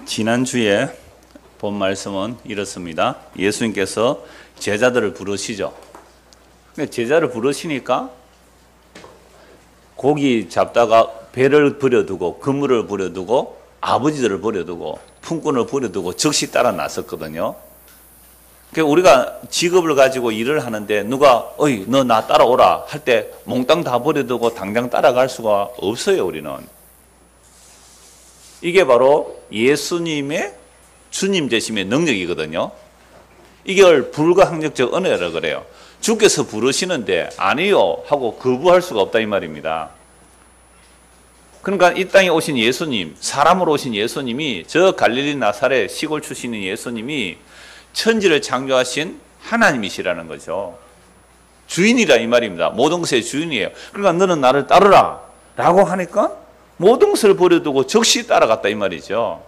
지난주에 본 말씀은 이렇습니다. 예수님께서 제자들을 부르시죠. 제자를 부르시니까 고기 잡다가 배를 버려두고 그물을 버려두고 아버지들을 버려두고 품꾼을 버려두고 즉시 따라 나섰거든요. 그러니까 우리가 직업을 가지고 일을 하는데 누가 어이 너 나 따라오라 할 때 몽땅 다 버려두고 당장 따라갈 수가 없어요. 우리는. 이게 바로 예수님의 주님 되심의 능력이거든요. 이걸 불가항력적 은혜라 그래요. 주께서 부르시는데 아니요 하고 거부할 수가 없다 이 말입니다. 그러니까 이 땅에 오신 예수님, 사람으로 오신 예수님이, 저 갈릴리 나사렛 시골 출신인 예수님이 천지를 창조하신 하나님이시라는 거죠. 주인이라 이 말입니다. 모든 것의 주인이에요. 그러니까 너는 나를 따르라 라고 하니까 모든 것을 버려두고 즉시 따라갔다 이 말이죠.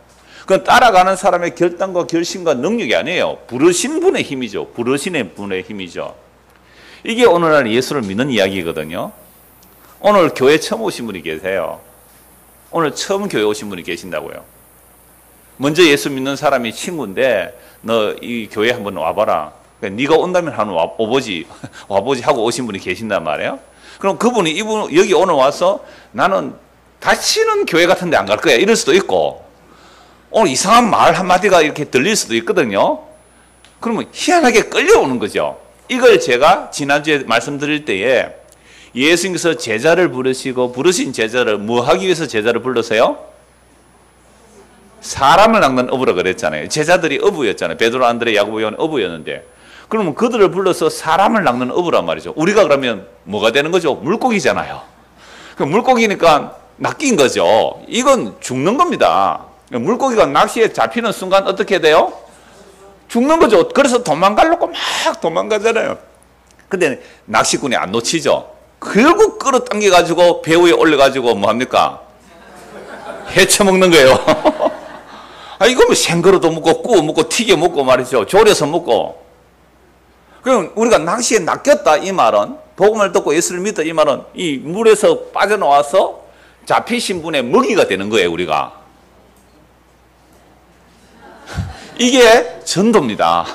그건 따라가는 사람의 결단과 결심과 능력이 아니에요. 부르신 분의 힘이죠. 부르신 분의 힘이죠. 이게 오늘날 예수를 믿는 이야기거든요. 오늘 교회 처음 오신 분이 계세요. 오늘 처음 교회 오신 분이 계신다고요. 먼저 예수 믿는 사람이 친구인데 너 이 교회 한번 와봐라. 그러니까 네가 온다면 한번 와보지 하고 오신 분이 계신단 말이에요. 그럼 그분이 이분 여기 오늘 와서 나는 다시는 교회 같은 데 안 갈 거야 이럴 수도 있고 오늘 이상한 말 한마디가 이렇게 들릴 수도 있거든요. 그러면 희한하게 끌려오는 거죠. 이걸 제가 지난주에 말씀드릴 때에 예수님께서 제자를 부르시고 부르신 제자를 뭐 하기 위해서 제자를 불러서요? 사람을 낚는 어부라 그랬잖아요. 제자들이 어부였잖아요. 베드로, 안드레, 야고보, 요한 어부였는데 그러면 그들을 불러서 사람을 낚는 어부란 말이죠. 우리가 그러면 뭐가 되는 거죠? 물고기잖아요. 물고기니까 낚인 거죠. 이건 죽는 겁니다. 물고기가 낚시에 잡히는 순간 어떻게 돼요? 죽는 거죠. 그래서 도망가려고 막 도망가잖아요. 근데 낚시꾼이 안 놓치죠. 결국 끌어당겨가지고 배 위에 올려가지고 뭐합니까? 헤쳐먹는 거예요. 아, 이거 뭐 생거로도 먹고 구워 먹고 튀겨 먹고 말이죠. 졸여서 먹고. 그럼 우리가 낚시에 낚였다 이 말은, 복음을 듣고 예수를 믿다 이 말은 이 물에서 빠져나와서 잡히신 분의 먹이가 되는 거예요. 우리가. 이게 전도입니다.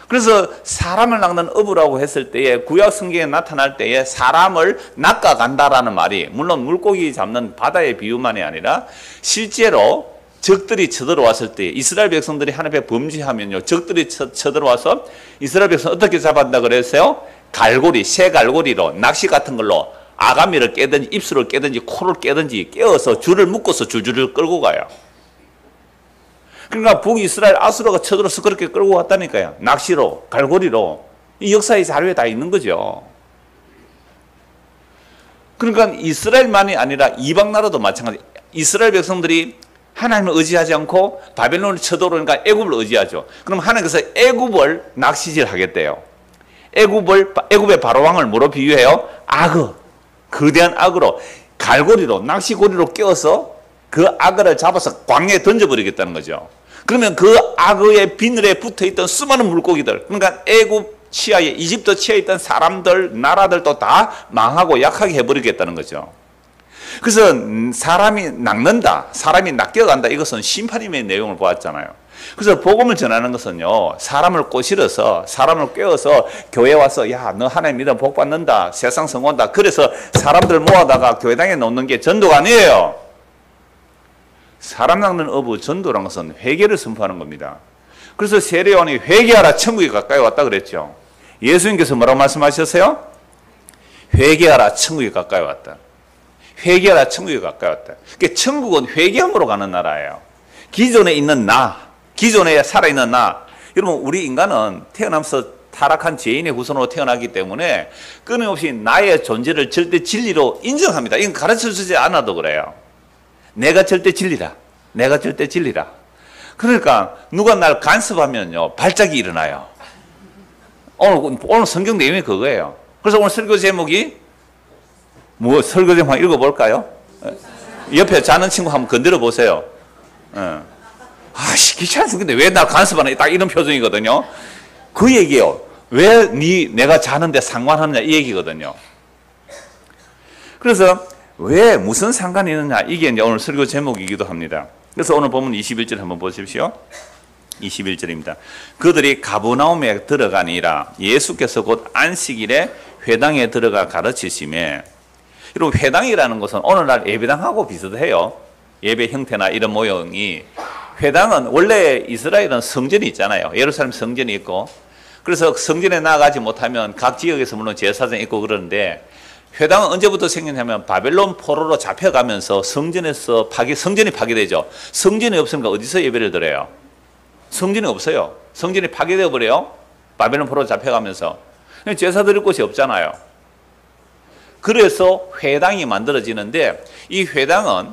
그래서 사람을 낚는 어부라고 했을 때에 구약 성경에 나타날 때에 사람을 낚아간다라는 말이 물론 물고기 잡는 바다의 비유만이 아니라 실제로 적들이 쳐들어왔을 때 이스라엘 백성들이 하나님 앞에 범죄하면요 적들이 쳐들어와서 이스라엘 백성 어떻게 잡았다 그랬어요? 갈고리, 새 갈고리로 낚시 같은 걸로 아가미를 깨든지 입술을 깨든지 코를 깨든지 깨어서 줄을 묶어서 줄줄을 끌고 가요. 그러니까 북이스라엘 아수르가 쳐들어서 그렇게 끌고 왔다니까요. 낚시로, 갈고리로. 이 역사의 자료에 다 있는 거죠. 그러니까 이스라엘만이 아니라 이방 나라도 마찬가지. 이스라엘 백성들이 하나님을 의지하지 않고 바벨론을 쳐들어오니까 애굽을 의지하죠. 그럼 하나님께서 애굽을 낚시질 하겠대요. 애굽의 바로왕을 뭐로 비유해요? 악어. 거대한 악어로 갈고리로 낚시고리로 끼워서 그 악어를 잡아서 광야에 던져버리겠다는 거죠. 그러면 그 악어의 비늘에 붙어있던 수많은 물고기들, 그러니까 애굽 치하에 이집트 치하에 있던 사람들, 나라들도 다 망하고 약하게 해버리겠다는 거죠. 그래서 사람이 낚는다, 사람이 낚여간다, 이것은 심판임의 내용을 보았잖아요. 그래서 복음을 전하는 것은요, 사람을 꼬실어서 사람을 꿰어서 교회 와서 야, 너 하나님 믿으면 복 받는다, 세상 성공한다, 그래서 사람들 모아다가 교회당에 놓는 게 전도가 아니에요. 사람 낚는 어부 전도란 것은 회개를 선포하는 겁니다. 그래서 세례요한이 회개하라 천국이 가까이 왔다 그랬죠. 예수님께서 뭐라고 말씀하셨어요? 회개하라 천국이 가까이 왔다. 회개하라 천국이 가까이 왔다. 그러니까 천국은 회개함으로 가는 나라예요. 기존에 있는 나, 기존에 살아있는 나. 여러분 우리 인간은 태어나면서 타락한 죄인의 후손으로 태어나기 때문에 끊임없이 나의 존재를 절대 진리로 인정합니다. 이건 가르쳐주지 않아도 그래요. 내가 절대 진리라. 내가 절대 진리라. 그러니까 누가 날 간섭하면요 발작이 일어나요. 오늘 성경 내용이 그거예요. 그래서 오늘 설교 제목이 뭐 설교 제목 한번 읽어볼까요? 옆에 자는 친구 한번 건드려 보세요. 아씨 귀찮아 죽겠는데 왜 날 간섭하나 딱 이런 표정이거든요. 그 얘기예요. 왜 내가 자는데 상관하느냐 이 얘기거든요. 그래서 왜 무슨 상관이 있느냐 이게 이제 오늘 설교 제목이기도 합니다. 그래서 오늘 보면 21절 한번 보십시오. 21절입니다. 그들이 가버나움에 들어가니라. 예수께서 곧 안식일에 회당에 들어가 가르치시매. 여러분, 회당이라는 것은 오늘날 예배당하고 비슷해요. 예배 형태나 이런 모형이. 회당은 원래 이스라엘은 성전이 있잖아요. 예루살렘 성전이 있고, 그래서 성전에 나가지 못하면 각 지역에서 물론 제사장이 있고 그러는데, 회당은 언제부터 생겼냐면 바벨론 포로로 잡혀가면서 성전이 파괴되죠. 성전이 없으니까 어디서 예배를 드려요? 성전이 없어요. 성전이 파괴되어 버려요. 바벨론 포로로 잡혀가면서 제사 드릴 곳이 없잖아요. 그래서 회당이 만들어지는데, 이 회당은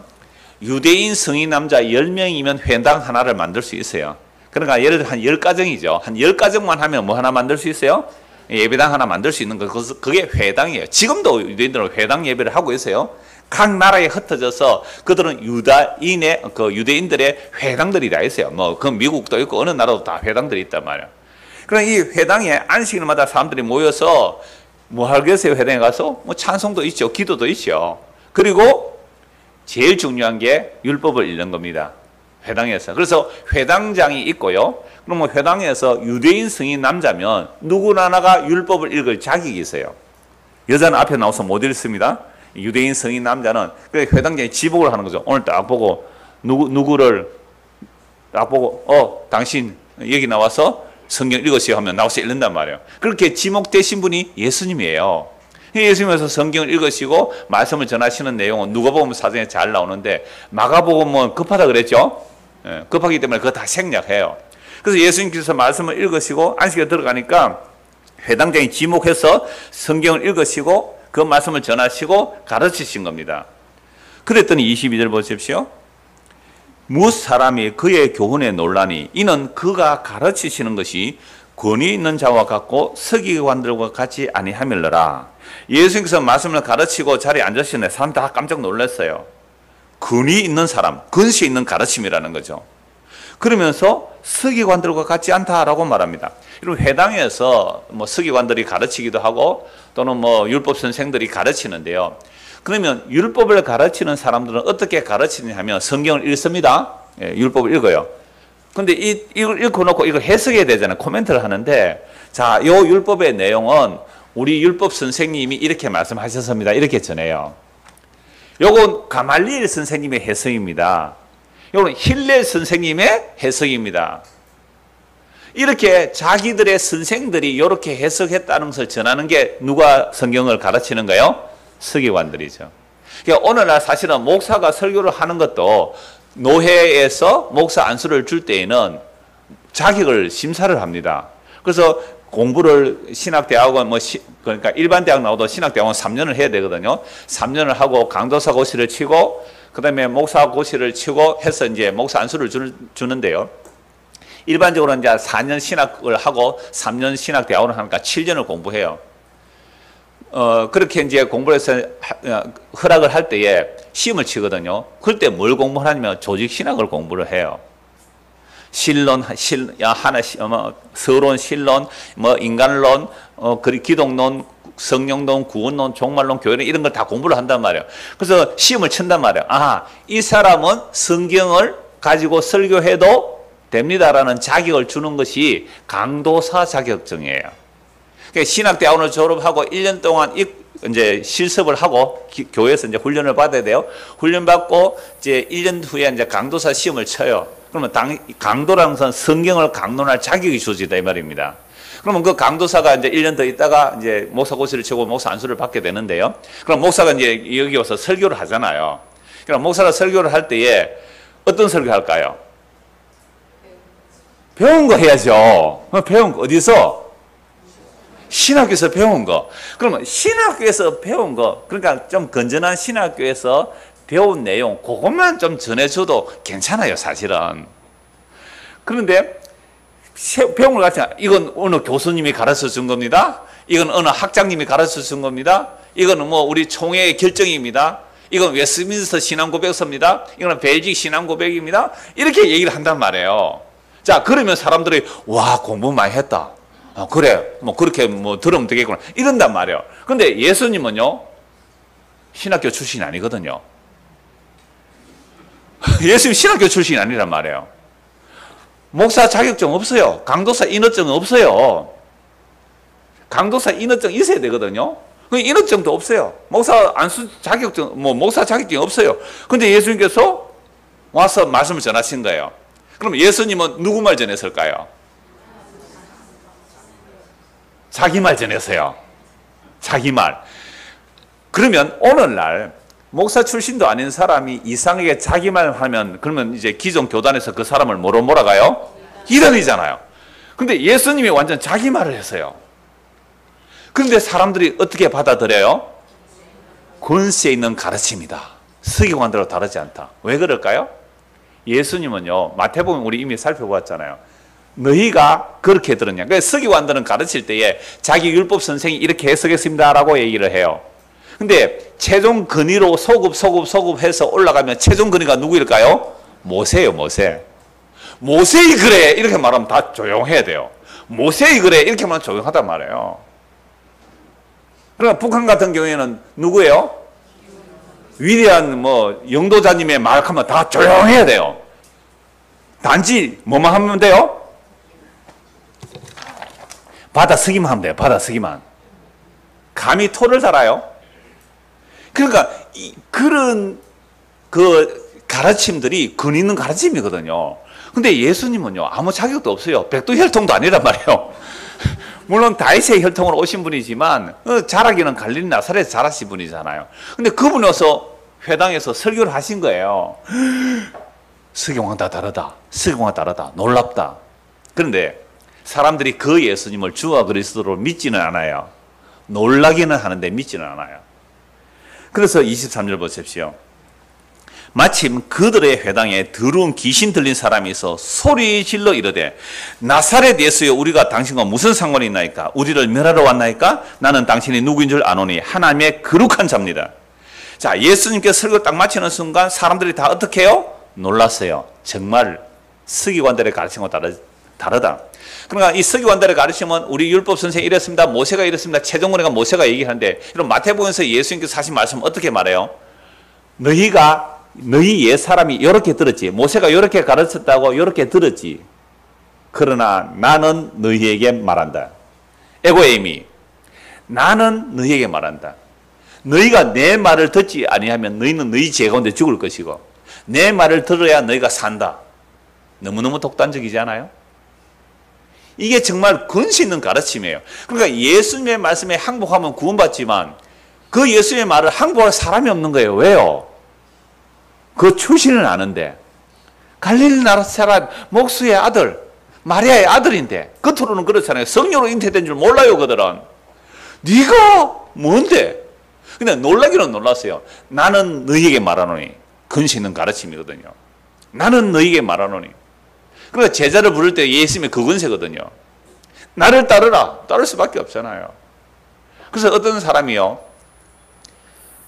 유대인 성인 남자 10명이면 회당 하나를 만들 수 있어요. 그러니까 예를 들어 한 10가정이죠. 한 10가정만 하면 뭐 하나 만들 수 있어요? 예배당 하나 만들 수 있는 거, 그게 회당이에요. 지금도 유대인들은 회당 예배를 하고 있어요. 각 나라에 흩어져서 그들은 유대인들의 회당들이 다 있어요. 뭐, 그 미국도 있고 어느 나라도 다 회당들이 있단 말이에요. 그럼 이 회당에 안식일마다 사람들이 모여서 뭐 하겠어요? 회당에 가서 뭐 찬송도 있죠. 기도도 있죠. 그리고 제일 중요한 게 율법을 읽는 겁니다. 회당에서. 그래서 회당장이 있고요. 그러면 회당에서 유대인 성인 남자면 누구나 하나가 율법을 읽을 자격이 있어요. 여자는 앞에 나와서 못 읽습니다. 유대인 성인 남자는 그래 회당장이 지목을 하는 거죠. 오늘 딱 보고 누구를 딱 보고 당신 여기 나와서 성경 읽으시오 하면 나와서 읽는단 말이에요. 그렇게 지목되신 분이 예수님이에요. 예수님께서 성경을 읽으시고 말씀을 전하시는 내용은 누가복음 사전에 잘 나오는데, 마가복음은 급하다 그랬죠. 급하기 때문에 그거 다 생략해요. 그래서 예수님께서 말씀을 읽으시고 안식에 들어가니까 회당장이 지목해서 성경을 읽으시고 그 말씀을 전하시고 가르치신 겁니다. 그랬더니 22절 보십시오. 무엇 사람이 그의 교훈에 놀라니 이는 그가 가르치시는 것이 권위 있는 자와 같고 서기관들과 같이 아니하밀러라. 예수님께서 말씀을 가르치고 자리에 앉으시는데 사람 다 깜짝 놀랐어요. 권위 있는 사람, 근시 있는 가르침이라는 거죠. 그러면서 서기관들과 같지 않다라고 말합니다. 이런 회당에서 뭐 서기관들이 가르치기도 하고 또는 뭐 율법 선생들이 가르치는데요. 그러면 율법을 가르치는 사람들은 어떻게 가르치냐 하면 성경을 읽습니다. 율법을 읽어요. 근데 이걸 읽고 놓고 이걸 해석해야 되잖아요. 코멘트를 하는데, 자, 요 율법의 내용은 우리 율법 선생님이 이렇게 말씀하셨습니다. 이렇게 전해요. 요건 가말리엘 선생님의 해석입니다. 요건 힐렐 선생님의 해석입니다. 이렇게 자기들의 선생들이 이렇게 해석했다는 것을 전하는 게 누가 성경을 가르치는가요? 서기관들이죠. 그러니까 오늘날 사실은 목사가 설교를 하는 것도 노회에서 목사 안수를 줄 때에는 자격을 심사를 합니다. 그래서 공부를 신학대학원 그러니까 일반 대학 나와도 신학대학원 3년을 해야 되거든요. 3년을 하고 강도사 고시를 치고 그다음에 목사 고시를 치고 해서 이제 목사 안수를 주는데요. 일반적으로 이제 4년 신학을 하고 3년 신학대학원을 하니까 7년을 공부해요. 그렇게 이제 공부를 해서 허락을 할 때에 시험을 치거든요. 그럴 때 뭘 공부하냐면 조직 신학을 공부를 해요. 신론, 서론, 신론, 뭐 인간론, 기독론, 성령론, 구원론, 종말론, 교회론 이런 걸 다 공부를 한단 말이에요. 그래서 시험을 친단 말이에요. 아, 이 사람은 성경을 가지고 설교해도 됩니다라는 자격을 주는 것이 강도사 자격증이에요. 그러니까 신학대학원을 졸업하고 1년 동안 이제 실습을 하고 교회에서 이제 훈련을 받아야 돼요. 훈련 받고 이제 1년 후에 이제 강도사 시험을 쳐요. 그러면 강도라는 것은 성경을 강론할 자격이 주어지다 이 말입니다. 그러면 그 강도사가 이제 1년 더 있다가 이제 목사 고시를 치고 목사 안수를 받게 되는데요. 그럼 목사가 이제 여기 와서 설교를 하잖아요. 그럼 목사가 설교를 할 때에 어떤 설교 할까요? 배운 거 해야죠. 배운 거 어디서? 신학교에서 배운 거. 그러면 신학교에서 배운 거, 그러니까 좀 건전한 신학교에서 배운 내용, 그것만 좀 전해줘도 괜찮아요, 사실은. 그런데 배운 걸 같이, 이건 어느 교수님이 가르쳐 준 겁니다. 이건 어느 학장님이 가르쳐 준 겁니다. 이거는 뭐 우리 총회의 결정입니다. 이건 웨스트민스터 신앙고백서입니다. 이거는 벨직 신앙고백입니다. 이렇게 얘기를 한단 말이에요. 자, 그러면 사람들이, 와, 공부 많이 했다. 그래, 뭐, 그렇게 뭐, 들으면 되겠구나. 이런단 말이에요. 근데 예수님은요, 신학교 출신이 아니거든요. 예수님 신학교 출신이 아니란 말이에요. 목사 자격증 없어요. 강도사 인허증 없어요. 강도사 인허증 있어야 되거든요. 인허증도 없어요. 목사 안수 자격증, 목사 자격증이 없어요. 근데 예수님께서 와서 말씀을 전하신 거예요. 그럼 예수님은 누구 말 전했을까요? 자기 말 전했어요. 자기 말. 그러면 오늘날 목사 출신도 아닌 사람이 이상하게 자기 말 하면 그러면 이제 기존 교단에서 그 사람을 뭐로 몰아가요? 이단이잖아요. 근데 예수님이 완전 자기 말을 했어요. 그런데 사람들이 어떻게 받아들여요? 권세 있는 가르침이다. 서기관들하고 다르지 않다. 왜 그럴까요? 예수님은요, 마태복음 우리 이미 살펴보았잖아요. 너희가 그렇게 들었냐. 그래서 서기관들은 가르칠 때에 자기 율법 선생이 이렇게 해석했습니다라고 얘기를 해요. 근데 최종 근위로 소급 해서 올라가면 최종 근위가 누구일까요? 모세예요, 모세. 모세이 그래 이렇게 말하면 다 조용해야 돼요. 모세이 그래 이렇게 말하면 조용하단 말이에요. 그러니까 북한 같은 경우에는 누구예요? 위대한 영도자님의 말하면 다 조용해야 돼요. 단지 뭐만 하면 돼요? 받아쓰기만 하면 돼요. 받아쓰기만. 감히 토를 달아요. 그러니까 그런 그 가르침들이 근 있는 가르침이거든요. 근데 예수님은요 아무 자격도 없어요. 백두 혈통도 아니란 말이에요. 물론 다윗의 혈통으로 오신 분이지만 자라기는 갈릴리 나사렛에서 자라신 분이잖아요. 근데 그분이 와서 회당에서 설교를 하신 거예요. 서기관과 다 다르다. 서기관과 다르다. 놀랍다. 그런데 사람들이 그 예수님을 주와 그리스도로 믿지는 않아요. 놀라기는 하는데 믿지는 않아요. 그래서 23절 보십시오. 마침 그들의 회당에 더러운 귀신 들린 사람이 있어 소리 질러 이르되 나사렛 예수여 우리가 당신과 무슨 상관이 있나이까? 우리를 멸하러 왔나이까? 나는 당신이 누구인 줄 아노니 하나님의 거룩한 자입니다. 자, 예수님께서 설교 딱 마치는 순간 사람들이 다 어떻게 해요? 놀랐어요. 정말 서기관들의 가르침과 다르다. 그러니까 이 서기관들의 가르침은 우리 율법 선생이 이랬습니다. 모세가 이랬습니다. 최종원이가 모세가 얘기하는데 이런 마태복음에서 예수님께서 하신 말씀 어떻게 말해요? 너희 옛 사람이 이렇게 들었지. 모세가 이렇게 가르쳤다고 이렇게 들었지. 그러나 나는 너희에게 말한다. 에고에이미. 나는 너희에게 말한다. 너희가 내 말을 듣지 아니하면 너희는 너희 죄 가운데 죽을 것이고 내 말을 들어야 너희가 산다. 너무너무 독단적이지 않아요? 이게 정말 근시 있는 가르침이에요. 그러니까 예수님의 말씀에 항복하면 구원받지만 그 예수님의 말을 항복할 사람이 없는 거예요. 왜요? 그 출신은 아는데 갈릴리 나라 사람 목수의 아들 마리아의 아들인데 겉으로는 그렇잖아요. 성령으로 잉태된 줄 몰라요. 그들은. 네가 뭔데? 근데 놀라기는 놀랐어요. 나는 너희에게 말하노니. 근시 있는 가르침이거든요. 나는 너희에게 말하노니. 그러니까 제자를 부를 때 예수님의 그 근세거든요. 나를 따르라. 따를 수밖에 없잖아요. 그래서 어떤 사람이요.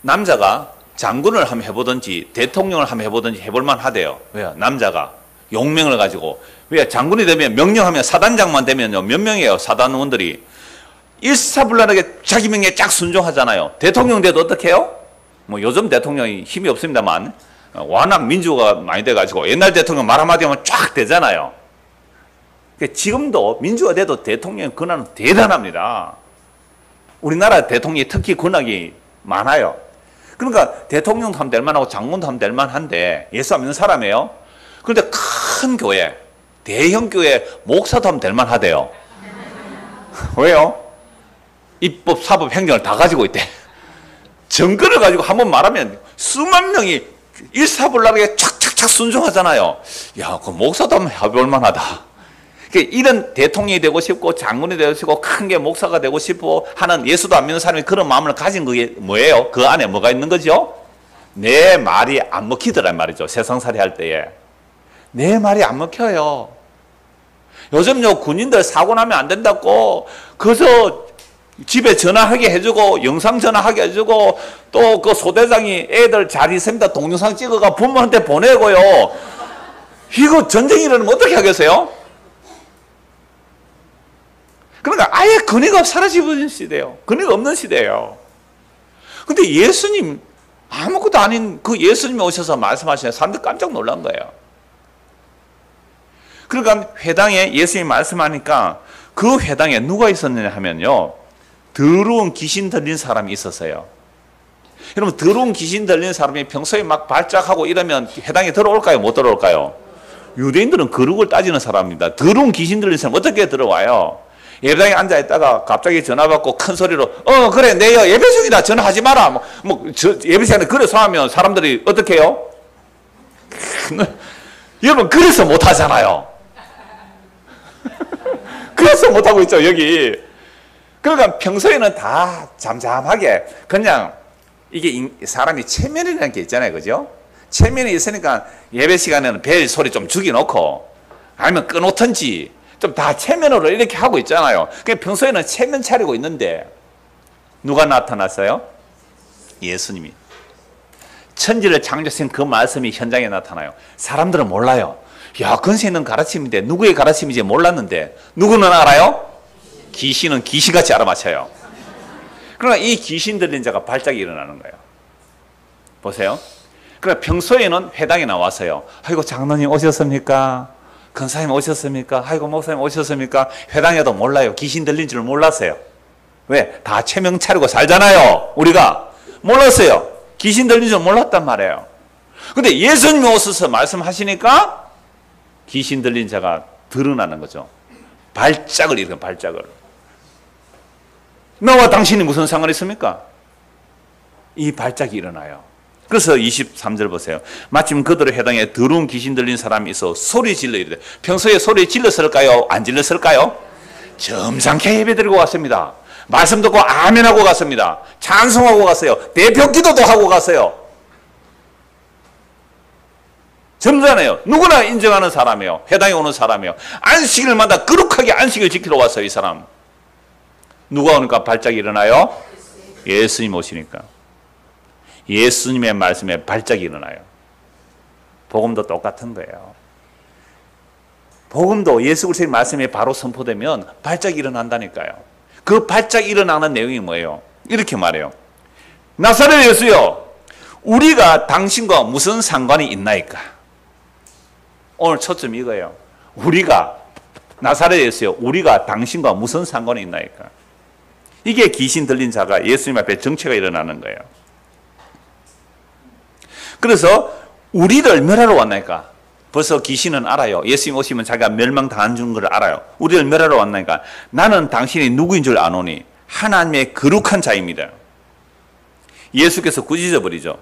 남자가 장군을 한번 해보든지 대통령을 한번 해보든지 해볼만 하대요. 왜요? 남자가 용명을 가지고. 왜? 장군이 되면 명령하면 사단장만 되면요. 몇 명이에요? 사단원들이. 일사불란하게 자기 명령에 쫙 순종하잖아요. 대통령 돼도 어떻게 해요? 요즘 대통령이 힘이 없습니다만 워낙 민주가 많이 돼가지고 옛날 대통령 말 한마디 하면 쫙 되잖아요. 지금도 민주가 돼도 대통령 권한은 대단합니다. 우리나라 대통령이 특히 권한이 많아요. 그러니까 대통령도 하면 될 만하고 장군도 하면 될 만한데 예수 안 믿는 사람이에요. 그런데 큰 교회, 대형 교회 목사도 하면 될 만하대요. 왜요? 입법, 사법, 행정을 다 가지고 있대. 정권을 가지고 한번 말하면 수만 명이 일사불란하게 착착착 순종하잖아요. 야, 그 목사도 한번 해볼 만하다. 이런 대통령이 되고 싶고 장군이 되고 싶고 큰 게 목사가 되고 싶고 하는 예수도 안 믿는 사람이 그런 마음을 가진 그게 뭐예요? 그 안에 뭐가 있는 거죠? 내 말이 안 먹히더란 말이죠. 세상살이 할 때에. 내 말이 안 먹혀요. 요즘요 군인들 사고 나면 안 된다고 그저 집에 전화하게 해주고 영상 전화하게 해주고 또 그 소대장이 애들 잘 있습니다 동영상 찍어가 부모한테 보내고요. 이거 전쟁이 일어나면 어떻게 하겠어요? 그러니까 아예 근위가 사라져버린 시대예요. 근위가 없는 시대예요. 근데 예수님 아무것도 아닌 그 예수님이 오셔서 말씀하시는 사람들 깜짝 놀란 거예요. 그러니까 회당에 예수님이 말씀하니까 그 회당에 누가 있었느냐 하면요, 더러운 귀신 들린 사람이 있었어요. 여러분, 더러운 귀신 들린 사람이 평소에 막 발작하고 이러면 회당에 들어올까요? 못 들어올까요? 유대인들은 거룩을 따지는 사람입니다. 더러운 귀신 들린 사람 어떻게 들어와요? 예배당에 앉아있다가 갑자기 전화 받고 큰 소리로 그래 내가 예배 중이다 전화하지 마라 예배 시간에 그래서 하면 사람들이 어떻게 해요? 여러분, 그래서 못하잖아요. 그래서 못하고 있죠 여기. 그러니까 평소에는 다 잠잠하게 그냥, 이게 사람이 체면이라는 게 있잖아요, 그죠? 체면이 있으니까 예배 시간에는 벨 소리 좀 죽여놓고 아니면 끊어놓든지 좀 다 체면으로 이렇게 하고 있잖아요. 그러니까 평소에는 체면 차리고 있는데 누가 나타났어요? 예수님이. 천지를 창조하신 그 말씀이 현장에 나타나요. 사람들은 몰라요. 야, 근세 있는 가르침인데 누구의 가르침인지 몰랐는데 누구는 알아요? 귀신은 귀신같이 알아맞혀요. 그러나 이 귀신 들린 자가 발작이 일어나는 거예요. 보세요. 그러니까 평소에는 회당에 나와서요, 아이고 장로님 오셨습니까? 권사님 오셨습니까? 아이고 목사님 오셨습니까? 회당에도 몰라요. 귀신 들린 줄 몰랐어요. 왜? 다 체면 차리고 살잖아요. 우리가 몰랐어요. 귀신 들린 줄 몰랐단 말이에요. 근데 예수님이 오셔서 말씀하시니까 귀신 들린 자가 드러나는 거죠. 발작을 일으켜, 발작을. 나와 당신이 무슨 상관이 있습니까? 이 발작이 일어나요. 그래서 23절 보세요. 마침 그들의 회당에 더러운 귀신 들린 사람이 있어 소리 질러 이르되, 평소에 소리 질렀을까요? 안 질렀을까요? 점잖게 예배드리고 갔습니다. 말씀 듣고 아멘하고 갔습니다. 찬송하고 갔어요. 대표 기도도 하고 갔어요. 점잖아요. 누구나 인정하는 사람이에요. 회당에 오는 사람이에요. 안식일마다 거룩하게 안식을 지키러 왔어요, 이 사람. 누가 오니까 발작이 일어나요? 예수님 오시니까. 예수님의 말씀에 발작이 일어나요. 복음도 똑같은 거예요. 복음도 예수 그리스도의 말씀에 바로 선포되면 발작이 일어난다니까요. 그 발작이 일어나는 내용이 뭐예요? 이렇게 말해요. 나사렛 예수요, 우리가 당신과 무슨 상관이 있나이까? 오늘 초점이 이거예요. 우리가, 나사렛 예수요, 우리가 당신과 무슨 상관이 있나이까? 이게 귀신 들린 자가 예수님 앞에 정체가 일어나는 거예요. 그래서 우리를 멸하러 왔나니까? 벌써 귀신은 알아요. 예수님 오시면 자기가 멸망당한 줄 걸 알아요. 우리를 멸하러 왔나니까? 나는 당신이 누구인 줄 아노니 하나님의 거룩한 자입니다. 예수께서 꾸짖어 버리죠.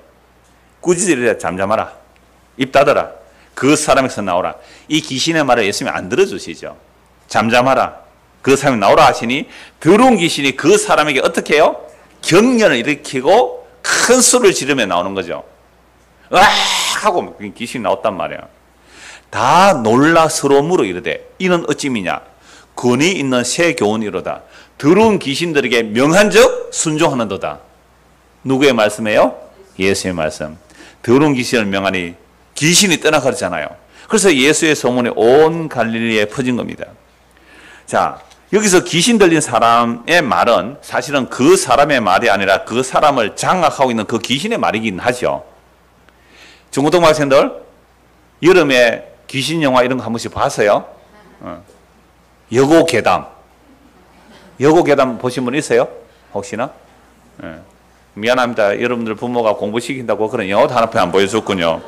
꾸짖으리라 잠잠하라. 입 닫아라. 그 사람에서 나오라. 이 귀신의 말을 예수님이 안 들어주시죠. 잠잠하라. 그 사람이 나오라 하시니 더러운 귀신이 그 사람에게 어떻게 해요? 경련을 일으키고 큰 소리를 지르며 나오는 거죠. 으악 하고 귀신이 나왔단 말이야. 다 놀라 서러움으로 이르되 이는 어찌미냐? 권위 있는 새 교훈이로다. 더러운 귀신들에게 명한즉 순종하는도다. 누구의 말씀이에요? 예수의 말씀. 더러운 귀신을 명하니 귀신이 떠나가잖아요. 그래서 예수의 소문이 온 갈릴리에 퍼진 겁니다. 자, 여기서 귀신 들린 사람의 말은 사실은 그 사람의 말이 아니라 그 사람을 장악하고 있는 그 귀신의 말이긴 하죠. 중고등부 학생들, 여름에 귀신 영화 이런 거 한 번씩 봤어요? 여고괴담. 여고괴담 보신 분 있어요? 혹시나? 미안합니다. 여러분들 부모가 공부시킨다고 그런 영어 단어표 안 보여줬군요.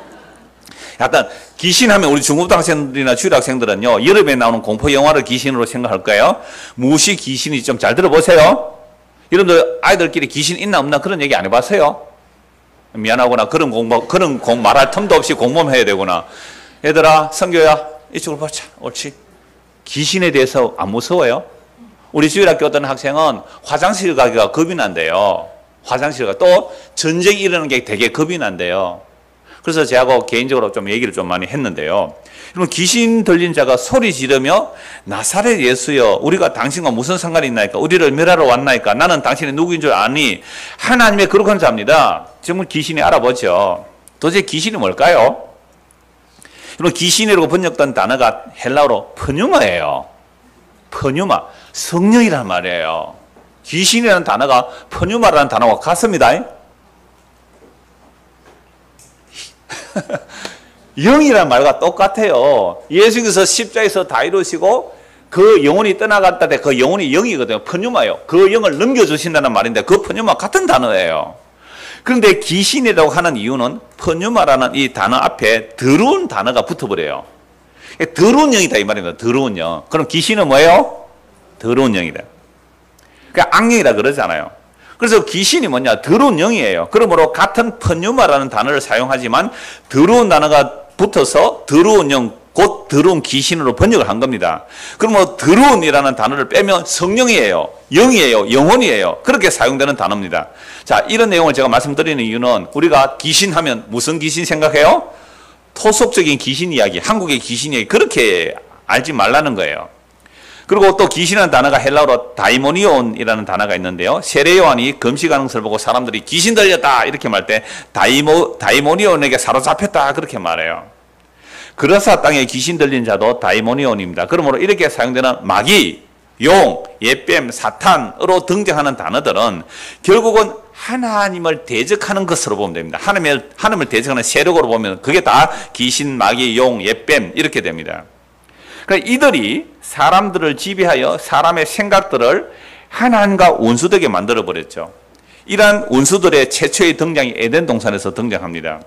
약간 귀신 하면 우리 중고등학생들이나 중학생들은요, 여름에 나오는 공포 영화를 귀신으로 생각할 거예요. 무엇이 귀신이 좀 잘 들어보세요. 여러분들 아이들끼리 귀신 있나 없나 그런 얘기 안 해봤어요? 미안하구나. 그런 공 말할 틈도 없이 공부만 해야 되구나. 얘들아, 성교야, 이쪽으로 보자. 옳지. 귀신에 대해서 안 무서워요? 우리 주일학교 어떤 학생은 화장실 가기가 겁이 난대요. 화장실 가. 또 전쟁이 일어나는 게 되게 겁이 난대요. 그래서 제가 개인적으로 좀 얘기를 좀 많이 했는데요. 여러분, 귀신 들린 자가 소리 지르며 나사렛 예수여, 우리가 당신과 무슨 상관이 있나이까? 우리를 멸하러 왔나이까? 나는 당신이 누구인 줄 아니? 하나님의 거룩한 자입니다. 정말 귀신이 알아보죠. 도대체 귀신이 뭘까요? 여러분, 귀신이라고 번역된 단어가 헬라어로 푸뉴마예요. 푸뉴마, 성령이란 말이에요. 귀신이라는 단어가 푸뉴마라는 단어가 같습니다. 영이란 말과 똑같아요. 예수께서 십자에서 다 이루시고 그 영혼이 떠나갔다 때 그 영혼이 영이거든요. 펀유마요. 그 영을 넘겨주신다는 말인데 그 펀유마 같은 단어예요. 그런데 귀신이라고 하는 이유는 펀유마라는 이 단어 앞에 더러운 단어가 붙어버려요. 더러운 영이다 이 말입니다. 더러운 영. 그럼 귀신은 뭐예요? 더러운 영이다. 그러니까 악령이라 그러잖아요. 그래서 귀신이 뭐냐? 더러운 영이에요. 그러므로 같은 펀유마라는 단어를 사용하지만 더러운 단어가 붙어서 더러운 영, 곧 더러운 귀신으로 번역을 한 겁니다. 그럼 뭐 더러운이라는 단어를 빼면 성령이에요. 영이에요. 영혼이에요. 그렇게 사용되는 단어입니다. 자, 이런 내용을 제가 말씀드리는 이유는 우리가 귀신 하면 무슨 귀신 생각해요? 토속적인 귀신 이야기, 한국의 귀신 이야기 그렇게 알지 말라는 거예요. 그리고 또 귀신이라는 단어가 헬라어로 다이모니온이라는 단어가 있는데요. 세례 요한이 금식하는 것을 보고 사람들이 귀신 들렸다 이렇게 말할 때 다이모니온에게 사로잡혔다 그렇게 말해요. 그라사 땅에 귀신 들린 자도 다이모니온입니다. 그러므로 이렇게 사용되는 마귀, 용, 예뱀, 사탄으로 등장하는 단어들은 결국은 하나님을 대적하는 것으로 보면 됩니다. 하나님을 대적하는 세력으로 보면 그게 다 귀신, 마귀, 용, 예뱀 이렇게 됩니다. 그러니까 이들이 사람들을 지배하여 사람의 생각들을 하나님과 원수되게 만들어버렸죠. 이러한 원수들의 최초의 등장이 에덴 동산에서 등장합니다.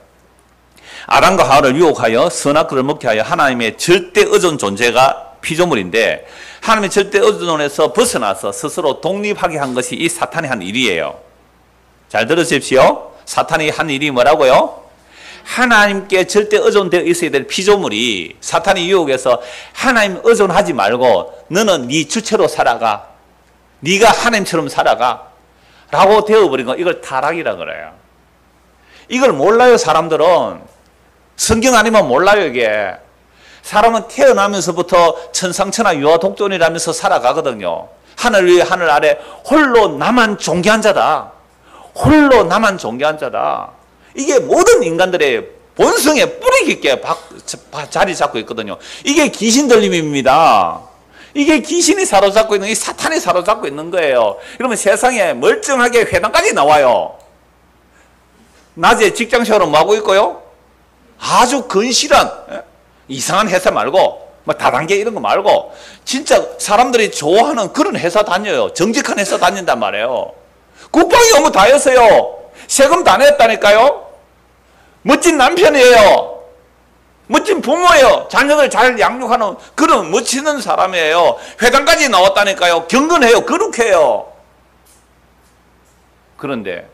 아담과 하와를 유혹하여 선악과를 먹게 하여 하나님의 절대 의존 존재가 피조물인데 하나님의 절대 의존에서 벗어나서 스스로 독립하게 한 것이 이 사탄이 한 일이에요. 잘 들으십시오. 사탄이 한 일이 뭐라고요? 하나님께 절대 의존되어 있어야 될 피조물이 사탄의 유혹에서 하나님 의존하지 말고 너는 네 주체로 살아가. 네가 하나님처럼 살아가. 라고 되어버린 거 이걸 타락이라 그래요. 이걸 몰라요 사람들은. 성경 아니면 몰라요 이게. 사람은 태어나면서부터 천상천하 유아독존이라면서 살아가거든요. 하늘 위에 하늘 아래 홀로 나만 존귀한 자다. 홀로 나만 존귀한 자다. 이게 모든 인간들의 본성에 뿌리 깊게 자리 잡고 있거든요. 이게 귀신 들림입니다. 이게 귀신이 사로잡고 있는, 이 사탄이 사로잡고 있는 거예요. 그러면 세상에 멀쩡하게 회당까지 나와요. 낮에 직장생활은 뭐하고 있고요? 아주 근실한 이상한 회사 말고 뭐 다단계 이런 거 말고 진짜 사람들이 좋아하는 그런 회사 다녀요. 정직한 회사 다닌단 말이에요. 국방이 오면 다 했어요. 세금 다 냈다니까요. 멋진 남편이에요. 멋진 부모예요. 자녀들 잘 양육하는 그런 멋지는 사람이에요. 회당까지 나왔다니까요. 경건해요. 거룩해요. 그런데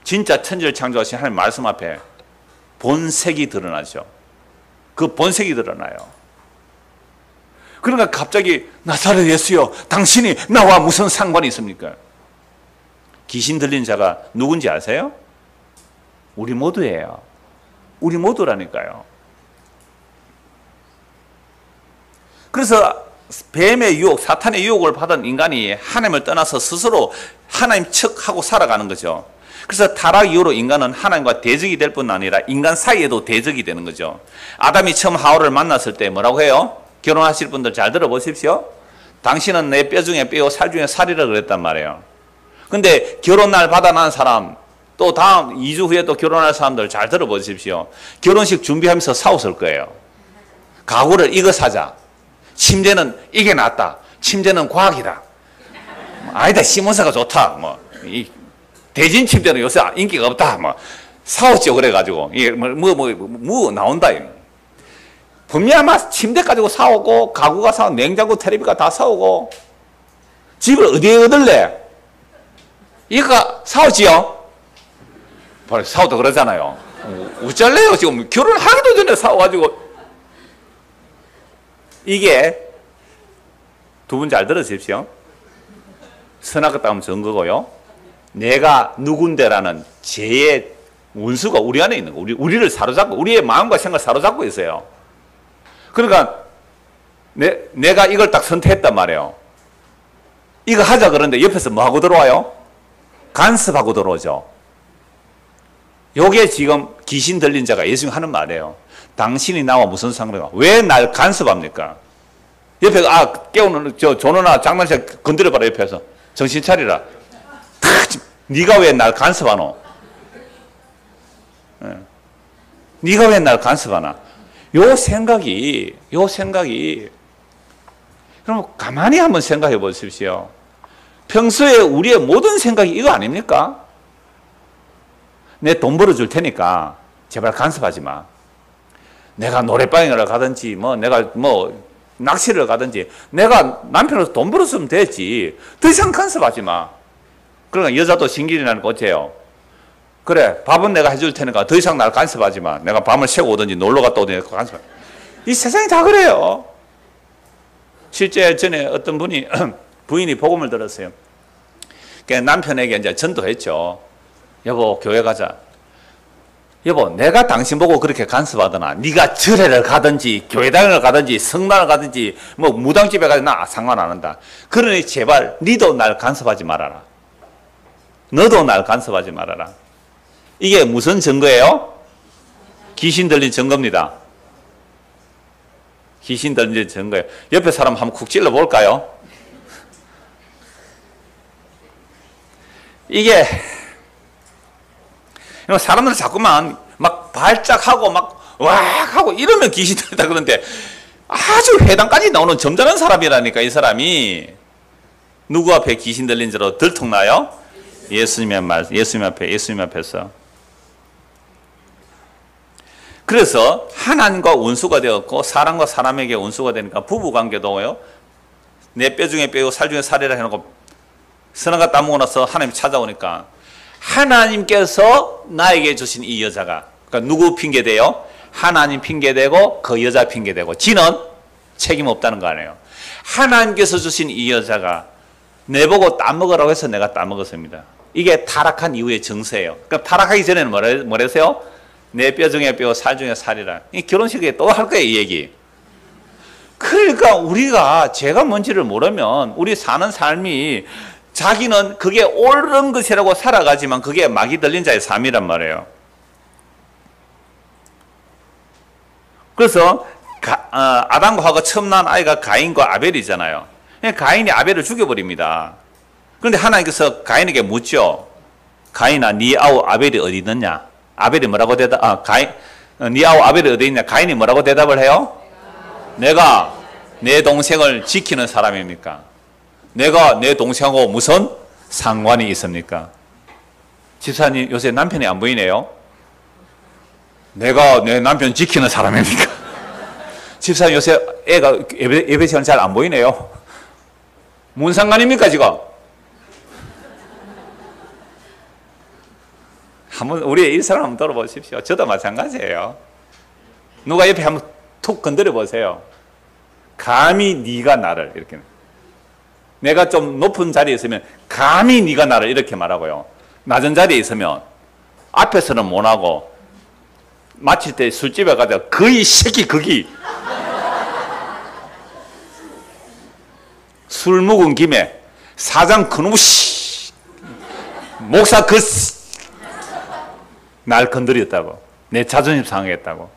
진짜 천지를 창조하신 하나님 말씀 앞에 본색이 드러나죠. 그 본색이 드러나요. 그러니까 갑자기 나사렛 예수여 당신이 나와 무슨 상관이 있습니까? 귀신 들린 자가 누군지 아세요? 우리 모두예요. 우리 모두라니까요. 그래서 뱀의 유혹, 사탄의 유혹을 받은 인간이 하나님을 떠나서 스스로 하나님 척하고 살아가는 거죠. 그래서 타락 이후로 인간은 하나님과 대적이 될 뿐 아니라 인간 사이에도 대적이 되는 거죠. 아담이 처음 하와를 만났을 때 뭐라고 해요? 결혼하실 분들 잘 들어보십시오. 당신은 내 뼈 중에 뼈요 살 중에 살이라 그랬단 말이에요. 근데 결혼날 받아난 사람 또 다음 2주 후에 또 결혼할 사람들 잘 들어보십시오. 결혼식 준비하면서 싸웠을 거예요. 가구를 이거 사자. 침대는 이게 낫다. 침대는 과학이다. 아니다. 시몬사가 좋다. 뭐 이 대진 침대는 요새 인기가 없다. 뭐 싸웠죠. 그래가지고 이게 뭐 나온다. 분명히 아마 침대 가지고 싸우고 가구가 싸우고 냉장고 텔레비가 다 싸우고 집을 어디에 얻을래? 이거 싸우지요? 바로 싸우다 그러잖아요. 어쩔래요? 지금 결혼하기도 전에 싸워가지고. 이게 두 분 잘 들으십시오. 선악과 싸움 증거고요. 내가 누군데라는 죄의 원수가 우리 안에 있는 거. 우리를 사로잡고 우리의 마음과 생각을 사로잡고 있어요. 그러니까 내가 이걸 딱 선택했단 말이에요. 이거 하자 그러는데 옆에서 뭐하고 들어와요? 간섭하고 들어오죠. 요게 지금 귀신 들린 자가 예수님 하는 말이에요. 당신이 나와 무슨 상관이야? 왜 날 간섭합니까? 옆에서 깨우는 조너나 장난식 건드려봐라 옆에서. 정신 차리라. 네가 왜 날 간섭하노? 네. 네가 왜 날 간섭하나? 요 생각이 그럼 가만히 한번 생각해 보십시오. 평소에 우리의 모든 생각이 이거 아닙니까? 내 돈 벌어줄 테니까 제발 간섭하지 마. 내가 노래방을 가든지 내가 낚시를 가든지 내가 남편으로서 돈 벌었으면 되지. 더 이상 간섭하지 마. 그러니까 여자도 신기리 나는 거 어째요? 그래, 밥은 내가 해줄 테니까 더 이상 날 간섭하지 마. 내가 밤을 새고 오든지 놀러 갔다 오든지 간섭. 이 세상이 다 그래요. 실제 전에 어떤 분이 부인이 복음을 들었어요. 남편에게 이제 전도했죠. 여보, 교회 가자. 여보, 내가 당신 보고 그렇게 간섭하더나 네가 절에를 가든지 교회당을 가든지 성당을 가든지 무당집에 가든지 나 상관 안 한다. 그러니 제발 니도 날 간섭하지 말아라. 너도 날 간섭하지 말아라. 이게 무슨 증거예요? 귀신 들린 증거입니다. 귀신 들린 증거예요. 옆에 사람 한번 쿡 찔러볼까요? 이게 사람들 자꾸만 막 발작하고 막 왁 하고 이러면 귀신 들린다 그러는데 아주 회당까지 나오는 점잖은 사람이라니까. 이 사람이 누구 앞에 귀신 들린 자로 들통나요? 예수님 앞에서. 그래서 하나님과 원수가 되었고 사람과 사람에게 원수가 되니까 부부관계도요. 내 뼈 중에 뼈고 살 중에 살이라 해놓고 선악과 따먹고 나서 하나님 찾아오니까 하나님께서 나에게 주신 이 여자가, 그러니까 누구 핑계대요? 하나님 핑계대고 그 여자 핑계대고 지는 책임 없다는 거 아니에요. 하나님께서 주신 이 여자가 내보고 따먹으라고 해서 내가 따먹었습니다. 이게 타락한 이후의 정세예요. 그러니까 타락하기 전에는 뭐랬어요? 내 뼈 중에 뼈, 살 중에 살이라. 이 결혼식에 또 할 거예요, 이 얘기. 그러니까 우리가 죄가 뭔지를 모르면 우리 사는 삶이 자기는 그게 옳은 것이라고 살아가지만 그게 마귀 들린 자의 삶이란 말이에요. 그래서 아담과 하와가 처음 낳은 아이가 가인과 아벨이잖아요. 가인이 아벨을 죽여버립니다. 그런데 하나님께서 가인에게 묻죠. 가인아, 네 아우 아벨이 어디 있느냐? 아벨이 뭐라고 네 아우 아벨이 어디 있냐? 가인이 뭐라고 대답을 해요? 내가 내 동생을 지키는 사람입니까? 내가 내 동생하고 무슨 상관이 있습니까? 집사님, 요새 남편이 안 보이네요. 내가 내 남편 지키는 사람입니까? 집사님, 요새 애가 예배 시간 잘 안 보이네요. 뭔 상관입니까, 지금? 한번 우리의 일상을 한번 들어보십시오. 저도 마찬가지예요. 누가 옆에 한번 툭 건드려 보세요. 감히 네가 나를 이렇게. 내가 좀 높은 자리에 있으면 감히 네가 나를 이렇게 말하고요. 낮은 자리에 있으면 앞에서는 못하고 마칠 때 술집에 가다가 거의 새끼 거기 술 먹은 김에 사장 그놈 씨 목사 날 건드렸다고, 내 자존심 상했다고.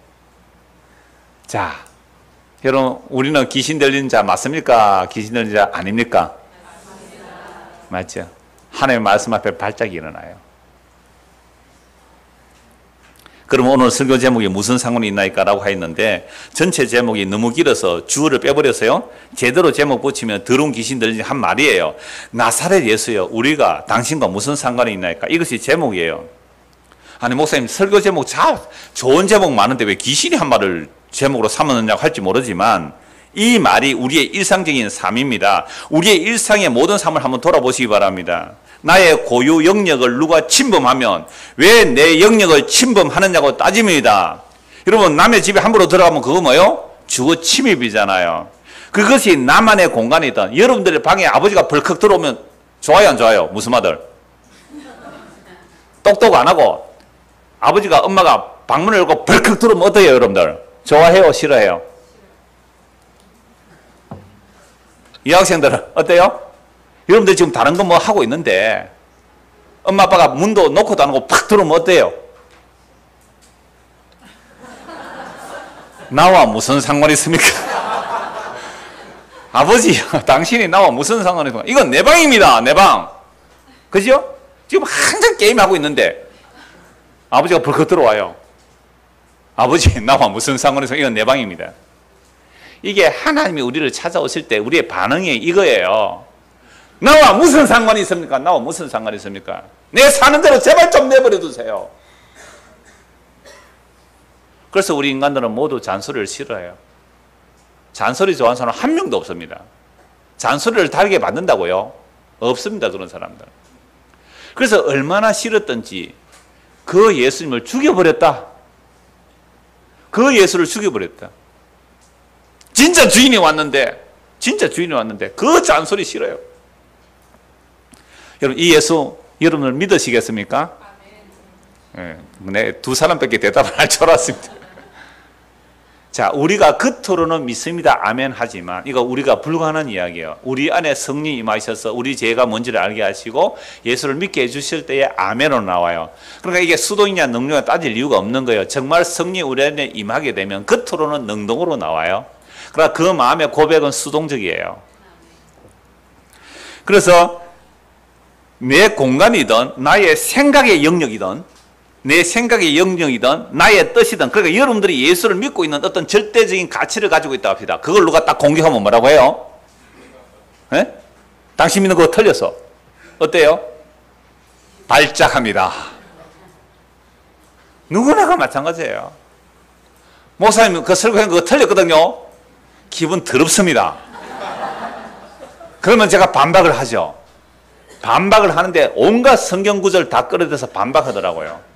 자, 여러분, 우리는 귀신 들린 자 맞습니까? 귀신 들린 자 아닙니까? 맞죠? 하나님의 말씀 앞에 발작이 일어나요. 그럼 오늘 설교 제목이 무슨 상관이 있나이까 라고 하였는데 전체 제목이 너무 길어서 주어를 빼버렸어요. 제대로 제목 붙이면 더러운 귀신 들린 한 말이에요. 나사렛 예수여, 우리가 당신과 무슨 상관이 있나이까? 이것이 제목이에요. 아니, 목사님, 설교 제목 좋은 제목 많은데 왜 귀신이 한 말을 제목으로 삼았느냐고 할지 모르지만 이 말이 우리의 일상적인 삶입니다. 우리의 일상의 모든 삶을 한번 돌아보시기 바랍니다. 나의 고유 영역을 누가 침범하면 왜 내 영역을 침범하느냐고 따집니다. 여러분, 남의 집에 함부로 들어가면 그거 뭐요? 주거 침입이잖아요. 그것이 나만의 공간이든 여러분들의 방에 아버지가 벌컥 들어오면 좋아요, 안 좋아요? 무슨 아들? 똑똑 안 하고 아버지가 엄마가 방문을 열고 벌컥 들어오면 어때요, 여러분들? 좋아해요, 싫어해요? 이 학생들은 어때요? 여러분들 지금 다른 거 뭐 하고 있는데 엄마 아빠가 문도 놓고도 안 하고 팍 들어오면 어때요? 나와 무슨 상관이 있습니까? 아버지, 당신이 나와 무슨 상관이 있습니까? 이건 내 방입니다, 내 방. 그죠? 지금 한참 게임하고 있는데 아버지가 벌컥 들어와요. 아버지 나와 무슨 상관이 있어? 이건 내 방입니다. 이게 하나님이 우리를 찾아오실 때 우리의 반응이 이거예요. 나와 무슨 상관이 있습니까? 나와 무슨 상관이 있습니까? 내 사는 대로 제발 좀 내버려 두세요. 그래서 우리 인간들은 모두 잔소리를 싫어해요. 잔소리 좋아하는 사람 한 명도 없습니다. 잔소리를 다르게 받는다고요? 없습니다. 그런 사람들. 그래서 얼마나 싫었던지 그 예수님을 죽여버렸다. 그 예수를 죽여버렸다. 진짜 주인이 왔는데 그 잔소리 싫어요. 여러분 이 예수 여러분을 믿으시겠습니까? 네, 두 사람밖에 대답을 할 줄 알았습니다. 자, 우리가 겉으로는 믿습니다. 아멘 하지만 이거 우리가 불가능한 이야기예요. 우리 안에 성령이 임하셔서 우리 죄가 뭔지를 알게 하시고 예수를 믿게 해주실 때에 아멘으로 나와요. 그러니까 이게 수동이냐 능력이냐 따질 이유가 없는 거예요. 정말 성령이 우리 안에 임하게 되면 겉으로는 능동으로 나와요. 그러나 그 마음의 고백은 수동적이에요. 그래서 내 공간이든 나의 생각의 영역이든 내 생각의 영역이든 나의 뜻이든 그러니까 여러분들이 예수를 믿고 있는 어떤 절대적인 가치를 가지고 있다고 합시다. 그걸 누가 딱 공격하면 뭐라고 해요? 네? 당신 믿는 거 틀렸어. 어때요? 발작합니다. 누구나가 마찬가지예요. 목사님 그 설교한 거 틀렸거든요. 기분 더럽습니다. 그러면 제가 반박을 하죠. 반박을 하는데 온갖 성경 구절 다 끌어대서 반박하더라고요.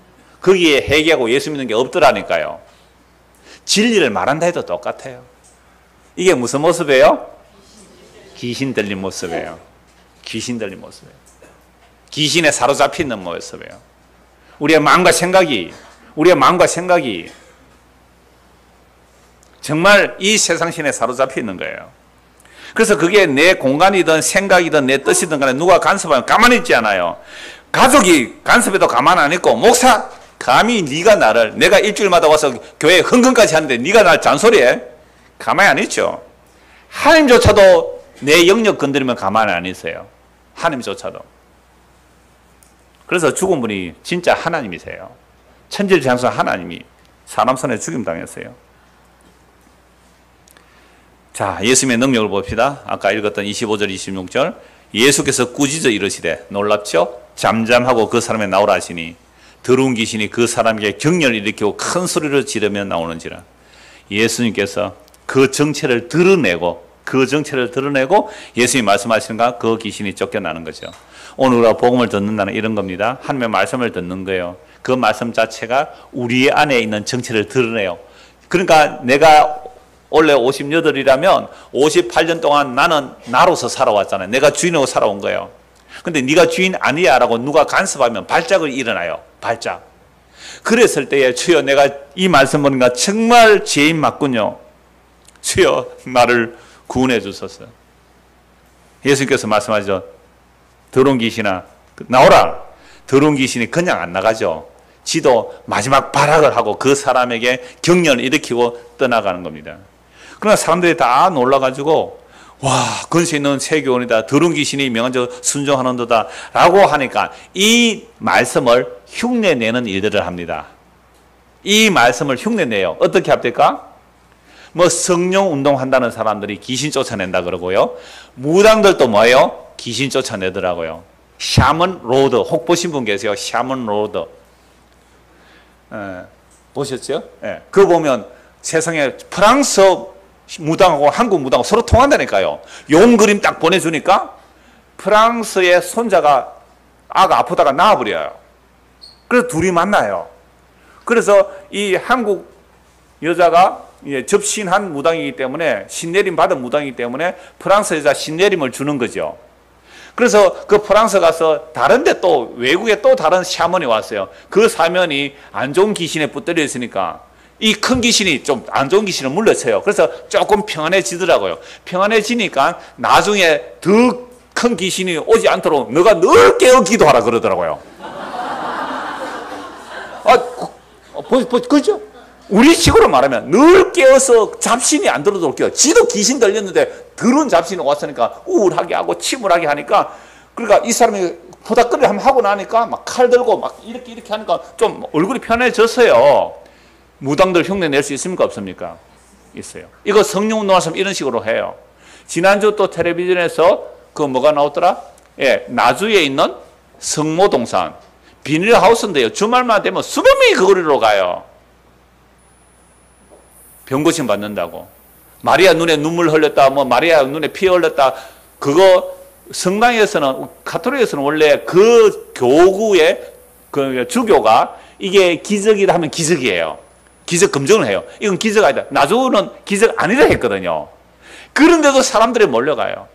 거기에 회개하고 예수 믿는 게 없더라니까요. 진리를 말한다 해도 똑같아요. 이게 무슨 모습이에요? 귀신 들린 모습이에요. 귀신 들린 모습이에요. 귀신에 사로잡혀 있는 모습이에요. 우리의 마음과 생각이 정말 이 세상신에 사로잡혀 있는 거예요. 그래서 그게 내 공간이든 생각이든 내 뜻이든 간에 누가 간섭하면 가만히 있지 않아요. 가족이 간섭해도 가만 안 있고 목사 감히 네가 나를 내가 일주일마다 와서 교회 헌금까지 하는데 네가 날 잔소리해? 가만히 안 있죠. 하나님조차도 내 영역 건드리면 가만히 안 있어요. 하나님조차도. 그래서 죽은 분이 진짜 하나님이세요. 천지를 하나님이 사람 손에 죽임당했어요. 자, 예수님의 능력을 봅시다. 아까 읽었던 25절, 26절. 예수께서 꾸짖어 이르시되 놀랍죠? 잠잠하고 그 사람의 나오라 하시니 더러운 귀신이 그 사람에게 경련을 일으키고 큰 소리를 지르며 나오는지라. 예수님께서 그 정체를 드러내고 예수님이 말씀하시는가 그 귀신이 쫓겨나는 거죠. 오늘 우리가 복음을 듣는다는 이런 겁니다. 하나님의 말씀을 듣는 거예요. 그 말씀 자체가 우리 안에 있는 정체를 드러내요. 그러니까 내가 원래 58이라면 58년 동안 나는 나로서 살아왔잖아요. 내가 주인으로 살아온 거예요. 근데 네가 주인 아니야 라고 누가 간섭하면 발작을 일어나요. 발작. 그랬을 때에 주여 내가 이 말씀 보니까 정말 죄인 맞군요. 주여 나를 구원해 주소서. 예수님께서 말씀하시죠. 더러운 귀신아 나오라. 더러운 귀신이 그냥 안 나가죠. 지도 마지막 발악을 하고 그 사람에게 경련을 일으키고 떠나가는 겁니다. 그러나 사람들이 다 놀라가지고 와 근세 있는 세교원이다. 더러운 귀신이 명한 자 순종하는도다 라고 하니까 이 말씀을 흉내내는 일들을 합니다. 이 말씀을 흉내내요. 어떻게 합니까? 뭐 성령 운동한다는 사람들이 귀신 쫓아낸다 그러고요. 무당들도 뭐예요? 귀신 쫓아내더라고요. 샤먼 로드 혹 보신 분 계세요? 샤먼 로드 보셨죠? 그거 보면 세상에 프랑스 무당하고 한국 무당하고 서로 통한다니까요. 용 그림 딱 보내주니까 프랑스의 손자가 아가 아프다가 나와버려요. 그래서 둘이 만나요. 그래서 이 한국 여자가 접신한 무당이기 때문에 신내림 받은 무당이기 때문에 프랑스 여자 신내림을 주는 거죠. 그래서 그 프랑스 가서 다른데 또 외국에 또 다른 샤먼이 왔어요. 그 사면이 안 좋은 귀신에 붙들려 있으니까 이 큰 귀신이 좀 안 좋은 귀신을 물러쳐요. 그래서 조금 평안해지더라고요. 평안해지니까 나중에 더 큰 귀신이 오지 않도록 너가 늘 깨어 기도하라 그러더라고요. 그죠? 우리 식으로 말하면 늘 깨어서 잡신이 안 들어도 깨요. 지도 귀신 들렸는데 더러운 잡신이 왔으니까 우울하게 하고 침울하게 하니까 그러니까 이 사람이 부닥거리 한번 하고 나니까 막 칼 들고 막 이렇게 하니까 좀 얼굴이 편해졌어요. 무당들 흉내 낼 수 있습니까? 없습니까? 있어요. 이거 성령 운동하시면 이런 식으로 해요. 지난주 또 텔레비전에서 그 뭐가 나오더라? 예, 나주에 있는 성모동산 비닐하우스인데요. 주말만 되면 수백 명이 그 거리로 가요. 병고침 받는다고. 마리아 눈에 눈물 흘렸다, 뭐 마리아 눈에 피 흘렸다. 그거 성당에서는, 가톨릭에서는 원래 그 교구의 그 주교가 이게 기적이다 하면 기적이에요. 기적 검증을 해요. 이건 기적 아니다. 나주는 기적 아니라 했거든요. 그런데도 사람들이 몰려가요.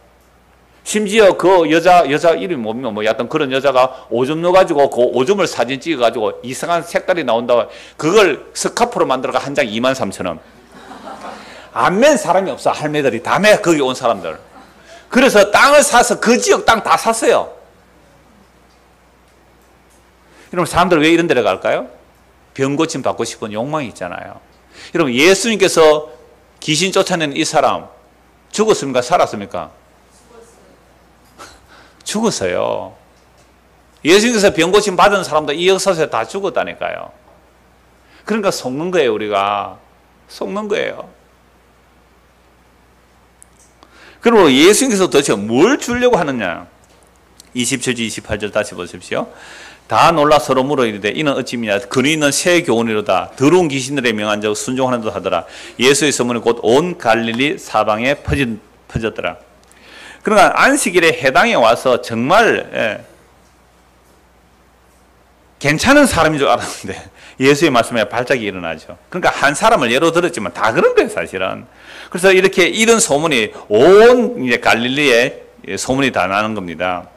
심지어 그 여자 이름이 뭡니까? 뭐 약간 그런 여자가 오줌 넣어가지고 그 오줌을 사진 찍어가지고 이상한 색깔이 나온다고 그걸 스카프로 만들어가 한 장 23,000원. 안 맨 사람이 없어. 할매들이 다 매 거기 온 사람들. 그래서 땅을 사서 그 지역 땅 다 샀어요. 여러분 사람들 왜 이런 데로 갈까요? 병 고침 받고 싶은 욕망이 있잖아요. 여러분 예수님께서 귀신 쫓아낸 이 사람 죽었습니까? 살았습니까? 죽었어요. 예수님께서 병 고침 받은 사람도 이 역사에서 다 죽었다니까요. 그러니까 속는 거예요. 우리가 속는 거예요. 그리고 예수님께서 도대체 뭘 주려고 하느냐? 27절 28절 다시 보십시오. 다 놀라 서로 물어 이르되 이는 어찌미냐 근위 있는 새 교훈이로다. 더러운 귀신들의 명한 적 순종하는 듯 하더라. 예수의 소문이 곧 온 갈릴리 사방에 퍼졌더라. 그러니까 안식일에 해당에 와서 정말 괜찮은 사람인 줄 알았는데 예수의 말씀에 발작이 일어나죠. 그러니까 한 사람을 예로 들었지만 다 그런 거예요, 사실은. 그래서 이렇게 이런 소문이 온 이제 갈릴리에 소문이 다 나는 겁니다.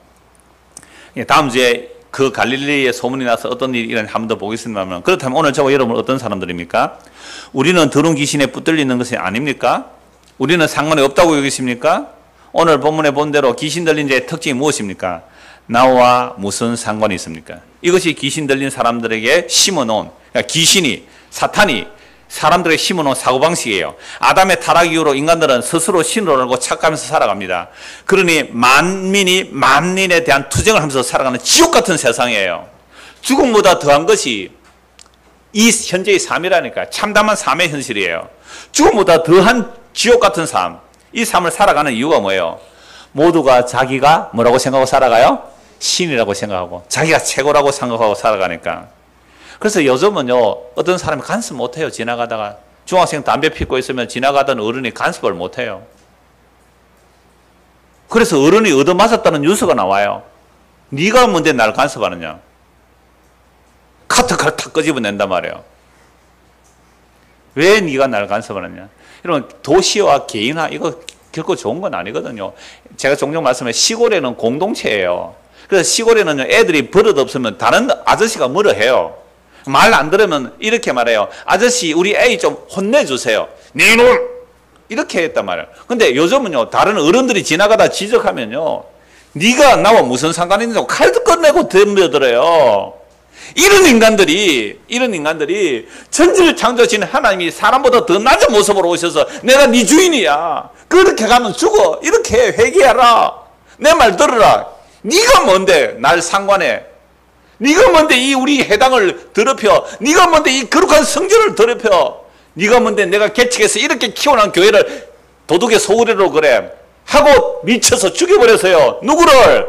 다음 주에 그 갈릴리에 소문이 나서 어떤 일이 일어나는지 한 번 더 보겠습니다만, 그렇다면 오늘 저와 여러분 어떤 사람들입니까? 우리는 더러운 귀신에 붙들리는 것이 아닙니까? 우리는 상관이 없다고 여기십니까? 오늘 본문에 본 대로 귀신 들린 자의 특징이 무엇입니까? 나와 무슨 상관이 있습니까? 이것이 귀신 들린 사람들에게 심어놓은, 그러니까 귀신이, 사탄이 사람들에게 심어놓은 사고방식이에요. 아담의 타락 이후로 인간들은 스스로 신을 알고 착각하면서 살아갑니다. 그러니 만민에 대한 투쟁을 하면서 살아가는 지옥 같은 세상이에요. 죽음보다 더한 것이 이 현재의 삶이라니까. 참담한 삶의 현실이에요. 죽음보다 더한 지옥 같은 삶. 이 삶을 살아가는 이유가 뭐예요? 모두가 자기가 뭐라고 생각하고 살아가요? 신이라고 생각하고 자기가 최고라고 생각하고 살아가니까. 그래서 요즘은요, 어떤 사람이 간섭 못해요. 지나가다가 중학생 담배 피우고 있으면 지나가던 어른이 간섭을 못해요. 그래서 어른이 얻어맞았다는 뉴스가 나와요. 네가 뭔데 날 간섭하느냐. 카트칼 탁 끄집어낸단 말이에요. 왜 네가 날 간섭하느냐. 이런 도시와 개인화 이거 결코 좋은 건 아니거든요. 제가 종종 말씀해 시골에는 공동체예요. 그래서 시골에는 애들이 버릇 없으면 다른 아저씨가 뭐라 해요. 말 안 들으면 이렇게 말해요. 아저씨 우리 애 좀 혼내주세요. 네 놈! 이렇게 했단 말이에요. 근데 요즘은요, 다른 어른들이 지나가다 지적하면요, 네가 나와 무슨 상관이 있냐고 칼도 꺼내고 덤벼들어요. 이런 인간들이 천지를 창조하신 하나님이 사람보다 더 낮은 모습으로 오셔서 내가 네 주인이야. 그렇게 가면 죽어. 이렇게 회개하라. 내 말 들으라. 네가 뭔데 날 상관해. 네가 뭔데 이 우리 해당을 더럽혀. 네가 뭔데 이 거룩한 성전을 더럽혀. 네가 뭔데 내가 개척해서 이렇게 키워난 교회를 도둑의 소굴이라고 그래. 하고 미쳐서 죽여버렸어요. 누구를?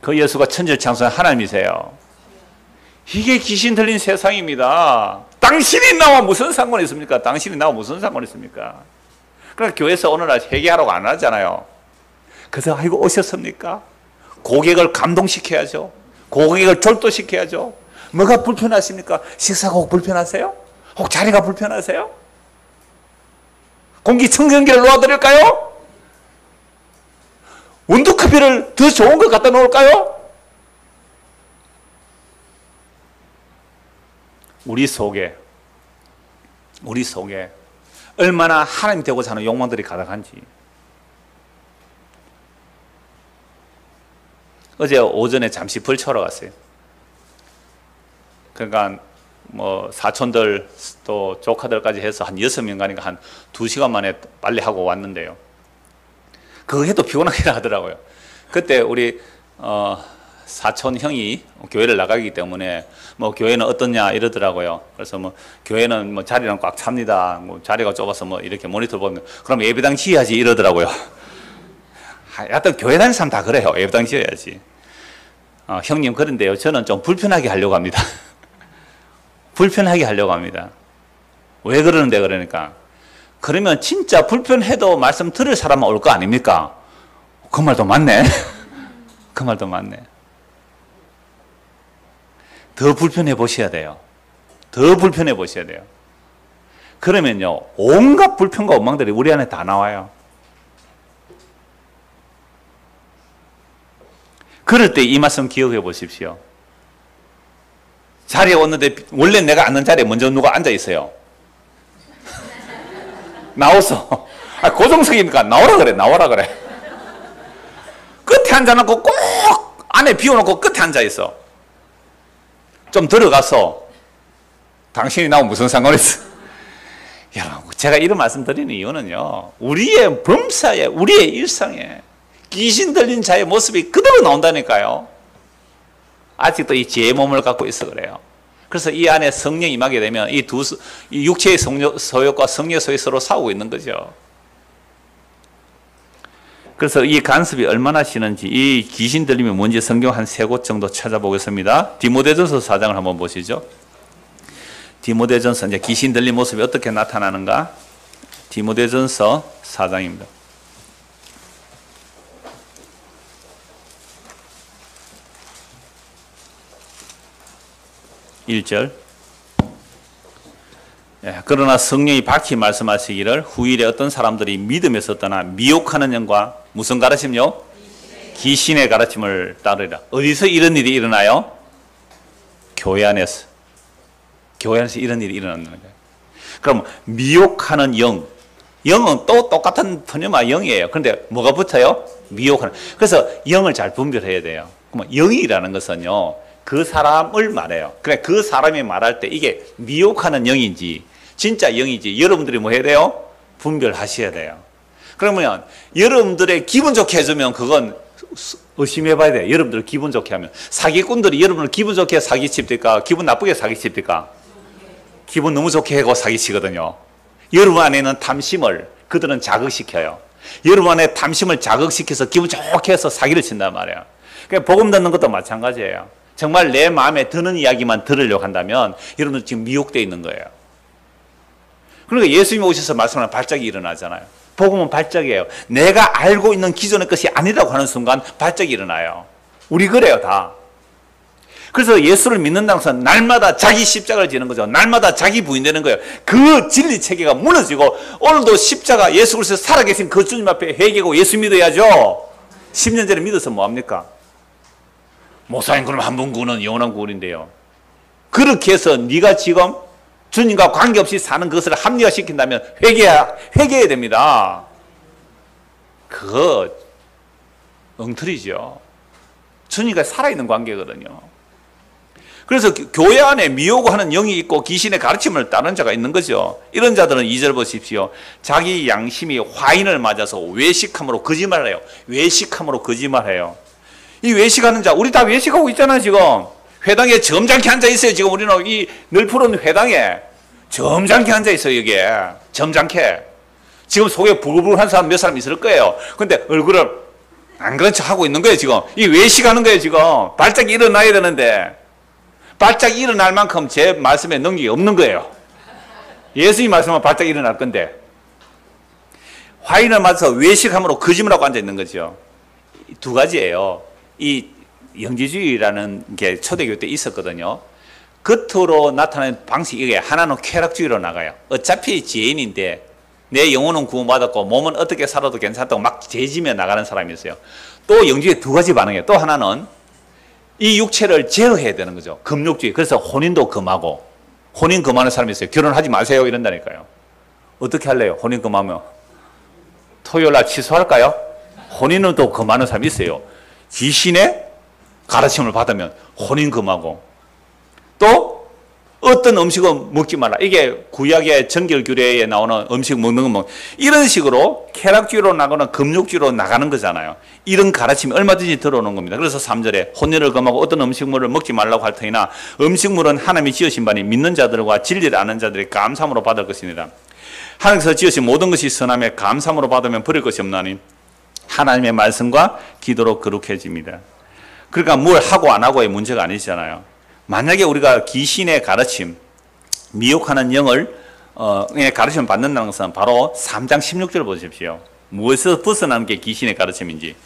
그 예수가 천지를 창조한 하나님이세요. 이게 귀신 들린 세상입니다. 당신이 나와 무슨 상관이 있습니까? 당신이 나와 무슨 상관이 있습니까? 그러니까 교회에서 오늘날 회개하라고 안 하잖아요. 그래서 아이고 오셨습니까? 고객을 감동시켜야죠. 고객을 졸도시켜야죠. 뭐가 불편하십니까? 식사가 혹 불편하세요? 혹 자리가 불편하세요? 공기청정기를 놓아드릴까요? 원두커피를 더 좋은 걸 갖다 놓을까요? 우리 속에 얼마나 하나님 되고자 하는 욕망들이 가득한지. 어제 오전에 잠시 벌초하러 갔어요. 그러니까 뭐 사촌들 또 조카들까지 해서 한 6명 가니까 한 2시간 만에 빨리 하고 왔는데요. 그거 해도 피곤하긴 하더라고요. 그때 우리 사촌 형이 교회를 나가기 때문에 뭐 교회는 어떻냐 이러더라고요. 그래서 뭐 교회는 뭐 자리는 꽉 찹니다. 뭐 자리가 좁아서 뭐 이렇게 모니터 보면 그럼 예배당 지어야지 이러더라고요. 하여튼 교회 다니는 사람 다 그래요. 예배당 지어야지. 형님 그런데요. 저는 좀 불편하게 하려고 합니다. 불편하게 하려고 합니다. 왜 그러는데 그러니까 그러면 진짜 불편해도 말씀 들을 사람은 올 거 아닙니까? 그 말도 맞네. 그 말도 맞네. 더 불편해 보셔야 돼요. 더 불편해 보셔야 돼요. 그러면요 온갖 불편과 원망들이 우리 안에 다 나와요. 그럴 때 이 말씀 기억해 보십시오. 자리에 왔는데 원래 내가 앉는 자리에 먼저 누가 앉아 있어요. 나오소. 고정석이니까 나오라 그래. 나오라 그래. 끝에 앉아놓고 꼭 안에 비워놓고 끝에 앉아 있어. 좀 들어가서 당신이 나오면 무슨 상관이 있어. 여러분 제가 이런 말씀 드리는 이유는요 우리의 범사에 우리의 일상에 귀신 들린 자의 모습이 그대로 나온다니까요. 아직도 이 죄의 몸을 갖고 있어 그래요. 그래서 이 안에 성령이 임하게 되면 이 육체의 소욕과 성령의 소욕이 서로 싸우고 있는 거죠. 그래서 이 간섭이 얼마나 심한지 이 귀신 들림이 뭔지 성경 한 3곳 정도 찾아보겠습니다. 디모데전서 4장을 한번 보시죠. 디모데전서 이제 귀신 들린 모습이 어떻게 나타나는가? 디모데전서 4장입니다. 1절. 그러나 성령이 밝히 말씀하시기를 후일에 어떤 사람들이 믿음에서 떠나 미혹하는 영과 무슨 가르침요? 귀신의 가르침을 따르리라. 어디서 이런 일이 일어나요? 교회 안에서. 교회 안에서 이런 일이 일어나는 거예요. 그럼 미혹하는 영. 영은 또 똑같은 푸념아 영이에요. 그런데 뭐가 붙어요? 미혹하는. 그래서 영을 잘 분별해야 돼요. 그럼 영이라는 것은요. 그 사람을 말해요. 그래 그 사람이 말할 때 이게 미혹하는 영인지 진짜 영인지 여러분들이 뭐 해야 돼요? 분별하셔야 돼요. 그러면 여러분들의 기분 좋게 해주면 그건 의심해 봐야 돼요. 여러분들 기분 좋게 하면. 사기꾼들이 여러분을 기분 좋게 사기칩니까? 기분 나쁘게 사기칩니까? 기분 너무 좋게 하고 사기치거든요. 여러분 안에 있는 탐심을 그들은 자극시켜요. 여러분 안에 탐심을 자극시켜서 기분 좋게 해서 사기를 친단 말이에요. 그러니까 복음 듣는 것도 마찬가지예요. 정말 내 마음에 드는 이야기만 들으려고 한다면 여러분들 지금 미혹되어 있는 거예요. 그러니까 예수님이 오셔서 말씀하는 발작이 일어나잖아요. 복음은 발작이에요. 내가 알고 있는 기존의 것이 아니라고 하는 순간 발작이 일어나요. 우리 그래요 다. 그래서 예수를 믿는다는 것은 날마다 자기 십자가를 지는 거죠. 날마다 자기 부인되는 거예요. 그 진리 체계가 무너지고 오늘도 십자가 예수 그리스도 살아계신 그 주님 앞에 회개하고 예수 믿어야죠. 10년 전에 믿어서 뭐합니까? 목사님 그럼 한 번 구원은 영원한 구원인데요. 그렇게 해서 네가 지금 주님과 관계없이 사는 것을 합리화시킨다면 회개해야 됩니다. 그거 엉터리죠. 주님과 살아있는 관계거든요. 그래서 교회 안에 미혹하는 영이 있고 귀신의 가르침을 따르는 자가 있는 거죠. 이런 자들은 2절 보십시오. 자기 양심이 화인을 맞아서 외식함으로 거짓말해요. 외식함으로 거짓말해요. 이 외식하는 자, 우리 다 외식하고 있잖아요, 지금. 회당에 점잖게 앉아 있어요, 지금 우리는 이 널푸른 회당에. 점잖게 앉아 있어요, 여기에. 점잖게. 지금 속에 부글부글한 사람 몇 사람 있을 거예요. 근데 얼굴을 안 그런 척 하고 있는 거예요, 지금. 이 외식하는 거예요, 지금. 발작이 일어나야 되는데. 발작이 일어날 만큼 제 말씀에 능력이 없는 거예요. 예수님 말씀은 발작이 일어날 건데. 화인을 맞아서 외식함으로 거짓말하고 앉아 있는 거죠. 두 가지예요. 이 영지주의라는 게 초대교회 때 있었거든요. 겉으로 나타나는 방식이 이게 하나는 쾌락주의로 나가요. 어차피 죄인인데 내 영혼은 구원받았고 몸은 어떻게 살아도 괜찮다고 막 죄지며 나가는 사람이 있어요. 또 영지주의 두 가지 반응이에요. 또 하나는 이 육체를 제어해야 되는 거죠. 금욕주의. 그래서 혼인도 금하고 혼인 금하는 사람이 있어요. 결혼하지 마세요 이런다니까요. 어떻게 할래요? 혼인 금하면 토요일 날 취소할까요? 혼인은 또 금하는 사람이 있어요. 귀신의 가르침을 받으면 혼인 금하고 또 어떤 음식은 먹지 말라. 이게 구약의 정결규례에 나오는 음식 먹는 건 이런 식으로 쾌락주의로 나거나 금욕주의로 나가는 거잖아요. 이런 가르침이 얼마든지 들어오는 겁니다. 그래서 3절에 혼혈을 금하고 어떤 음식물을 먹지 말라고 할 터이나 음식물은 하나님이 지으신 바니 믿는 자들과 진리를 아는 자들이 감사함으로 받을 것입니다. 하나님께서 지으신 모든 것이 선함에 감사함으로 받으면 버릴 것이 없나니 하나님의 말씀과 기도로 거룩해집니다. 그러니까 뭘 하고 안 하고의 문제가 아니잖아요. 만약에 우리가 귀신의 가르침, 미혹하는 영을 가르침 받는다는 것은 바로 3장 16절 보십시오. 무엇에서 벗어나는 게 귀신의 가르침인지.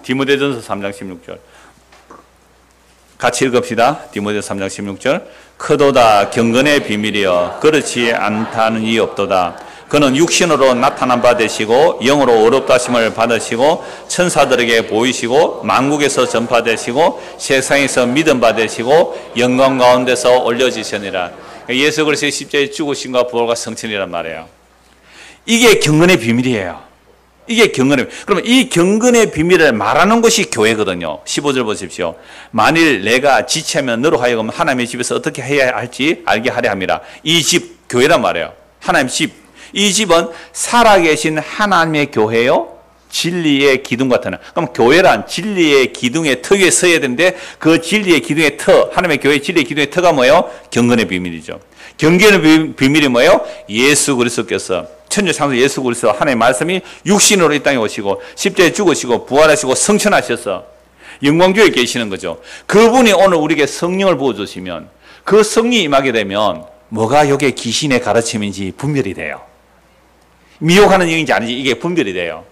디모데전서 3장 16절. 같이 읽읍시다. 디모데전서 3장 16절. 크도다 경건의 비밀이여 그렇지 않다는 이 없도다. 그는 육신으로 나타난 바 되시고 영으로 어렵다 하심을 받으시고 천사들에게 보이시고 만국에서 전파되시고 세상에서 믿음 받으시고 영광 가운데서 올려지시니라. 예수 그리스도의 십자가의 죽으심과 부활과 성천이란 말이에요. 이게 경건의 비밀이에요. 이게 경건의 비밀. 그러면 이 경건의 비밀을 말하는 것이 교회거든요. 15절 보십시오. 만일 내가 지체하면 너로 하여금 하나님의 집에서 어떻게 해야 할지 알게 하려 함이라. 이 집 교회란 말이에요. 하나님 집. 이 집은 살아계신 하나님의 교회요. 진리의 기둥 같은. 그럼 교회란 진리의 기둥의 터 위에 서야 되는데 그 진리의 기둥의 터, 하나님의 교회 진리의 기둥의 터가 뭐예요? 경건의 비밀이죠. 경건의 비밀이 뭐예요? 예수 그리스도께서 천주창조 예수 그리스도 하나님의 말씀이 육신으로 이 땅에 오시고 십자가에 죽으시고 부활하시고 성천하셔서 영광교회에 계시는 거죠. 그분이 오늘 우리에게 성령을 부어주시면 그 성령이 임하게 되면 뭐가 여기에 귀신의 가르침인지 분별이 돼요. 미혹하는 영인지 아닌지 이게 분별이 돼요.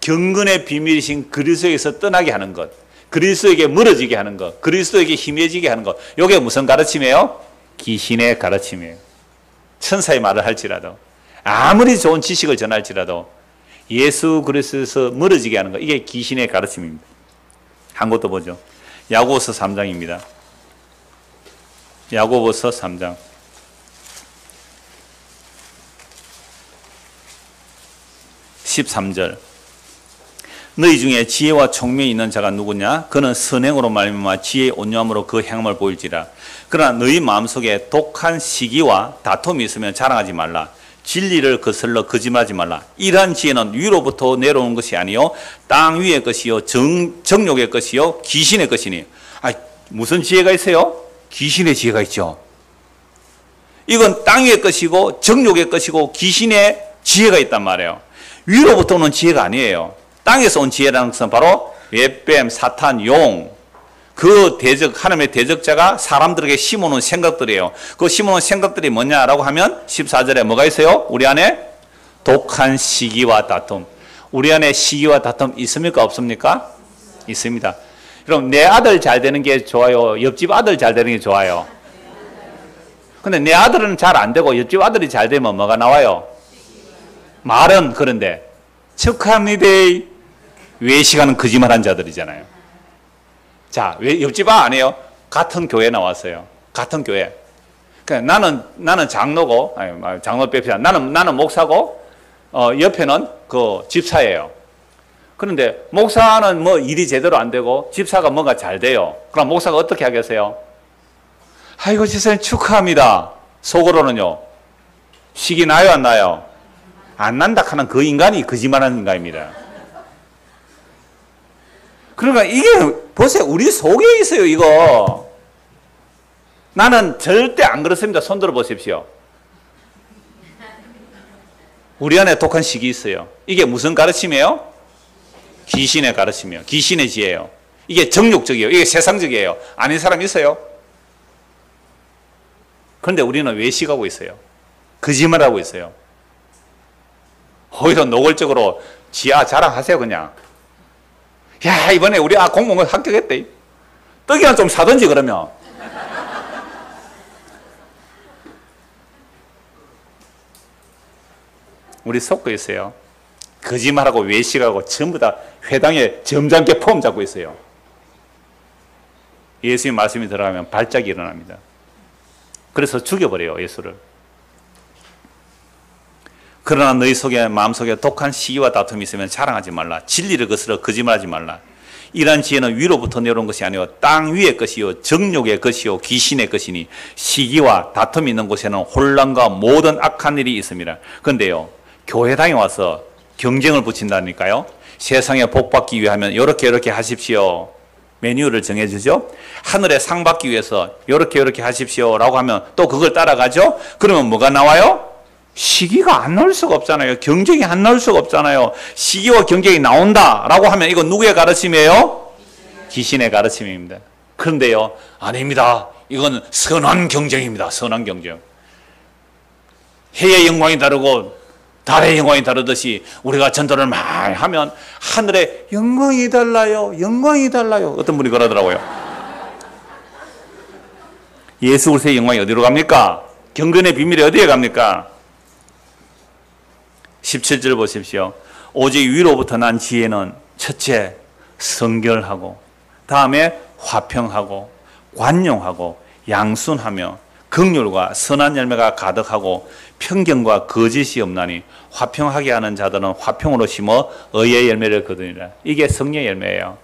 경건의 비밀이신 그리스도에게서 떠나게 하는 것, 그리스도에게 멀어지게 하는 것, 그리스도에게 희미해지게 하는 것, 이게 무슨 가르침이에요? 귀신의 가르침이에요. 천사의 말을 할지라도 아무리 좋은 지식을 전할지라도 예수 그리스도에서 멀어지게 하는 것, 이게 귀신의 가르침입니다. 한 것도 보죠. 야고보서 3장입니다. 야고보서 3장 13절. 너희 중에 지혜와 총명이 있는 자가 누구냐? 그는 선행으로 말미암아 지혜의 온유함으로 그 행함을 보일지라. 그러나 너희 마음속에 독한 시기와 다툼이 있으면 자랑하지 말라. 진리를 거슬러 거짓말하지 말라. 이러한 지혜는 위로부터 내려오는 것이 아니요 땅 위의 것이요 정욕의 것이요 귀신의 것이니. 무슨 지혜가 있어요? 귀신의 지혜가 있죠. 이건 땅 위의 것이고 정욕의 것이고 귀신의 지혜가 있단 말이에요. 위로부터 오는 지혜가 아니에요. 땅에서 온 지혜라는 것은 바로 웹뱀, 사탄, 용, 그 대적, 하나님의 대적자가 사람들에게 심어놓은 생각들이에요. 그 심어놓은 생각들이 뭐냐라고 하면 14절에 뭐가 있어요? 우리 안에 독한 시기와 다툼. 우리 안에 시기와 다툼 있습니까? 없습니까? 있습니다. 그럼 내 아들 잘 되는 게 좋아요? 옆집 아들 잘 되는 게 좋아요? 근데 내 아들은 잘 안 되고 옆집 아들이 잘 되면 뭐가 나와요? 말은 그런데 축하합니다. 외식하는 거짓말한 자들이잖아요. 자, 왜 옆집 안 해요? 같은 교회 나왔어요. 같은 교회. 그러니까 나는 장로고, 장로 뺍시다. 나는 목사고, 옆에는 그 집사예요. 그런데 목사는 뭐 일이 제대로 안 되고 집사가 뭔가 잘 돼요. 그럼 목사가 어떻게 하겠어요? 아이고 집사님 축하합니다. 속으로는요. 식이 나요 안 나요? 안 난다 하는 그 인간이 거짓말하는 인간입니다. 그러니까 이게 보세요. 우리 속에 있어요 이거. 나는 절대 안 그렇습니다. 손 들어 보십시오. 우리 안에 독한 식이 있어요. 이게 무슨 가르침이에요? 귀신의 가르침이에요. 귀신의 지혜예요. 이게 정욕적이에요. 이게 세상적이에요. 아닌 사람 있어요? 그런데 우리는 외식하고 있어요. 거짓말하고 있어요. 오히려 노골적으로 지하 자랑하세요 그냥. 야 이번에 우리 공무원 합격했대. 떡이나 좀 사든지 그러면. 우리 속고 있어요. 거짓말하고 외식하고 전부 다 회당에 점잖게 폼 잡고 있어요. 예수의 말씀이 들어가면 발작이 일어납니다. 그래서 죽여버려요 예수를. 그러나 너희 속에 마음속에 독한 시기와 다툼이 있으면 자랑하지 말라. 진리를 거스러 거짓말하지 말라. 이러한 지혜는 위로부터 내려온 것이 아니요 땅 위의 것이요 정욕의 것이요 귀신의 것이니 시기와 다툼이 있는 곳에는 혼란과 모든 악한 일이 있습니다. 그런데요, 교회당에 와서 경쟁을 붙인다니까요. 세상에 복 받기 위하면 이렇게 하십시오. 메뉴를 정해주죠. 하늘에 상 받기 위해서 이렇게 하십시오 라고 하면 또 그걸 따라가죠. 그러면 뭐가 나와요? 시기가 안 나올 수가 없잖아요. 경쟁이 안 나올 수가 없잖아요. 시기와 경쟁이 나온다라고 하면 이건 누구의 가르침이에요? 귀신의 가르침입니다. 그런데요, 아닙니다. 이건 선한 경쟁입니다. 선한 경쟁. 해의 영광이 다르고 달의 영광이 다르듯이 우리가 전도를 많이 하면 하늘에 영광이 달라요. 영광이 달라요. 어떤 분이 그러더라고요. 예수 그리스도의 영광이 어디로 갑니까? 경건의 비밀이 어디에 갑니까? 17절 보십시오. 오직 위로부터 난 지혜는 첫째 성결하고, 다음에 화평하고 관용하고 양순하며 긍휼과 선한 열매가 가득하고 편견과 거짓이 없나니 화평하게 하는 자들은 화평으로 심어 의의 열매를 거두니라. 이게 성령의 열매예요.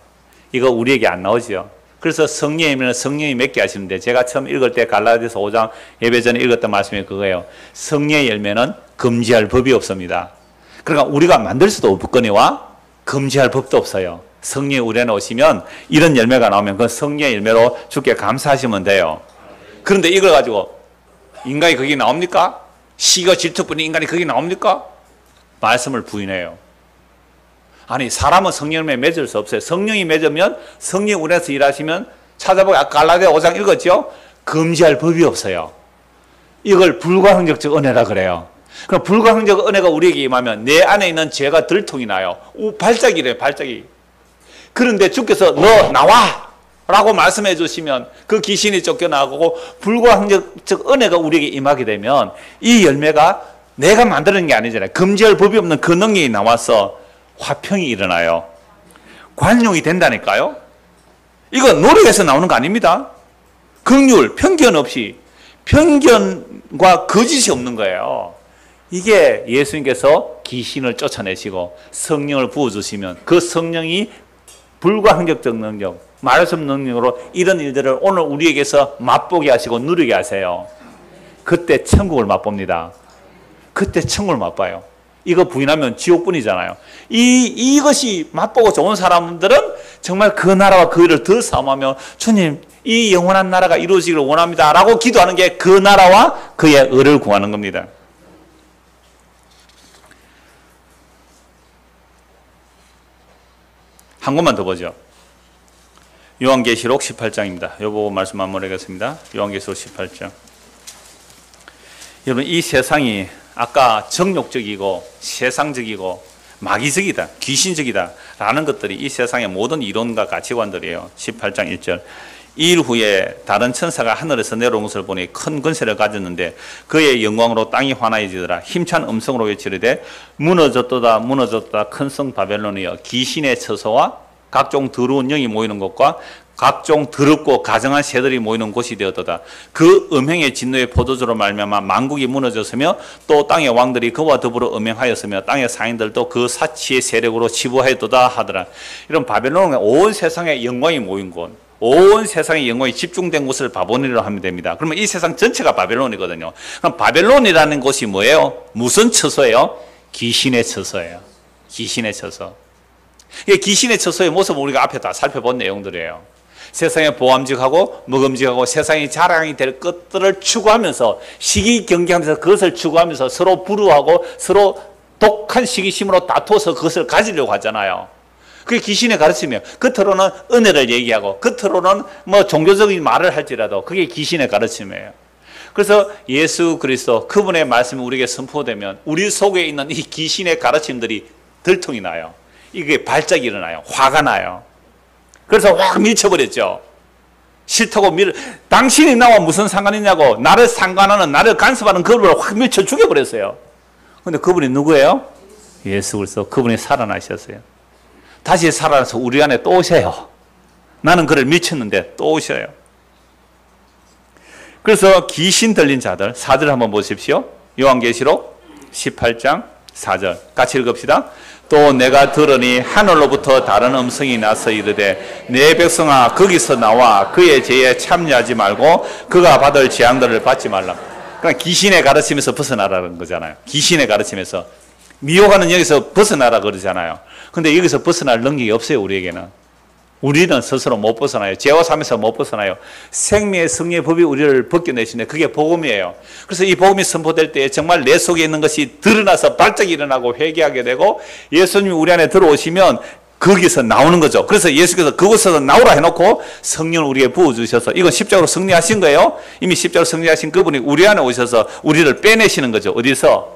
이거 우리에게 안 나오죠. 그래서 성령의 열매는 성령이 맺게 하시는데, 제가 처음 읽을 때 갈라디아서 5장 예배 전에 읽었던 말씀이 그거예요. 성령의 열매는 금지할 법이 없습니다. 그러니까 우리가 만들 수도 없거니와 금지할 법도 없어요. 성령이 우리 안에 오시면 이런 열매가 나오면 그 성령의 열매로 주께 감사하시면 돼요. 그런데 이걸 가지고 인간이 거기 나옵니까? 시가 질투뿐인 인간이 거기 나옵니까? 말씀을 부인해요. 아니, 사람은 성령 열매 맺을 수 없어요. 성령이 맺으면, 성령이 우리 안에서 일하시면, 찾아보고 아까 갈라디아 5장 읽었죠? 금지할 법이 없어요. 이걸 불가항력적 은혜라 그래요. 그럼 불가항력 은혜가 우리에게 임하면 내 안에 있는 죄가 들통이 나요. 발작이래요, 발작이. 그런데 주께서 너 나와! 라고 말씀해 주시면 그 귀신이 쫓겨나고 불가항력적 은혜가 우리에게 임하게 되면 이 열매가 내가 만드는 게 아니잖아요. 금지할 법이 없는 그 능력이 나와서 화평이 일어나요. 관용이 된다니까요. 이건 노력해서 나오는 거 아닙니다. 긍휼, 편견 없이, 편견과 거짓이 없는 거예요. 이게 예수님께서 귀신을 쫓아내시고 성령을 부어주시면 그 성령이 불가항력적 능력, 말씀 능력으로 이런 일들을 오늘 우리에게서 맛보게 하시고 누리게 하세요. 그때 천국을 맛봅니다. 그때 천국을 맛봐요. 이거 부인하면 지옥뿐이잖아요. 이것이 맛보고 좋은 사람들은 정말 그 나라와 그 일을 더 싸움하며 주님, 이 영원한 나라가 이루어지기를 원합니다 라고 기도하는 게 그 나라와 그의 의를 구하는 겁니다. 한 권만 더 보죠. 요한계시록 18장입니다. 요거 말씀 마무리하겠습니다. 요한계시록 18장. 여러분, 이 세상이 아까 정욕적이고 세상적이고 마귀적이다, 귀신적이다 라는 것들이 이 세상의 모든 이론과 가치관들이에요. 18장 1절. 이일 후에 다른 천사가 하늘에서 내려온 것을 보니 큰 권세를 가졌는데 그의 영광으로 땅이 환하여지더라. 힘찬 음성으로 외치르되 무너졌도다 무너졌도다 큰 성 바벨론이여, 귀신의 처소와 각종 더러운 영이 모이는 곳과 각종 더럽고 가증한 새들이 모이는 곳이 되었도다. 그 음행의 진노의 포도주로 말미암아 만국이 무너졌으며 또 땅의 왕들이 그와 더불어 음행하였으며 땅의 상인들도 그 사치의 세력으로 치부하였도다 하더라. 이런 바벨론은 온 세상의 영광이 모인 곳, 온 세상의 영광이 집중된 곳을 바벨론이라고 하면 됩니다. 그러면 이 세상 전체가 바벨론이거든요. 그럼 바벨론이라는 곳이 뭐예요? 무슨 처소예요? 귀신의 처소예요. 귀신의 처소. 이게 귀신의 처소의 모습을 우리가 앞에 다 살펴본 내용들이에요. 세상에 보암직하고 먹음직하고 세상이 자랑이 될 것들을 추구하면서 시기경쟁하면서 그것을 추구하면서 서로 불우하고 서로 독한 시기심으로 다투어서 그것을 가지려고 하잖아요. 그게 귀신의 가르침이에요. 겉으로는 은혜를 얘기하고 겉으로는 뭐 종교적인 말을 할지라도 그게 귀신의 가르침이에요. 그래서 예수 그리스도 그분의 말씀이 우리에게 선포되면 우리 속에 있는 이 귀신의 가르침들이 들통이 나요. 이게 발작이 일어나요. 화가 나요. 그래서 확 밀쳐버렸죠. 싫다고 당신이 나와 무슨 상관이냐고 나를 상관하는, 나를 간섭하는 그분을 확 밀쳐 죽여버렸어요. 근데 그분이 누구예요? 예수 그리스도. 그분이 살아나셨어요. 다시 살아나서 우리 안에 또 오셔요. 나는 그를 미쳤는데 또 오셔요. 그래서 귀신 들린 자들 4절 한번 보십시오. 요한계시록 18장 4절 같이 읽읍시다. 또 내가 들으니 하늘로부터 다른 음성이 나서 이르되 내 백성아 거기서 나와 그의 죄에 참여하지 말고 그가 받을 재앙들을 받지 말라. 그러니까 귀신의 가르침에서 벗어나라는 거잖아요. 귀신의 가르침에서 미혹하는 여기서 벗어나라 그러잖아요. 근데 여기서 벗어날 능력이 없어요. 우리에게는. 우리는 스스로 못 벗어나요. 죄와 삶에서 못 벗어나요. 생명의 성리의 법이 우리를 벗겨내시네. 그게 복음이에요. 그래서 이 복음이 선포될 때 정말 내 속에 있는 것이 드러나서 발작이 일어나고 회개하게 되고 예수님이 우리 안에 들어오시면 거기서 나오는 거죠. 그래서 예수께서 그곳에서 나오라 해놓고 성령을 우리에게 부어주셔서 이건 십자가로 승리하신 거예요. 이미 십자가로 승리하신 그분이 우리 안에 오셔서 우리를 빼내시는 거죠. 어디서?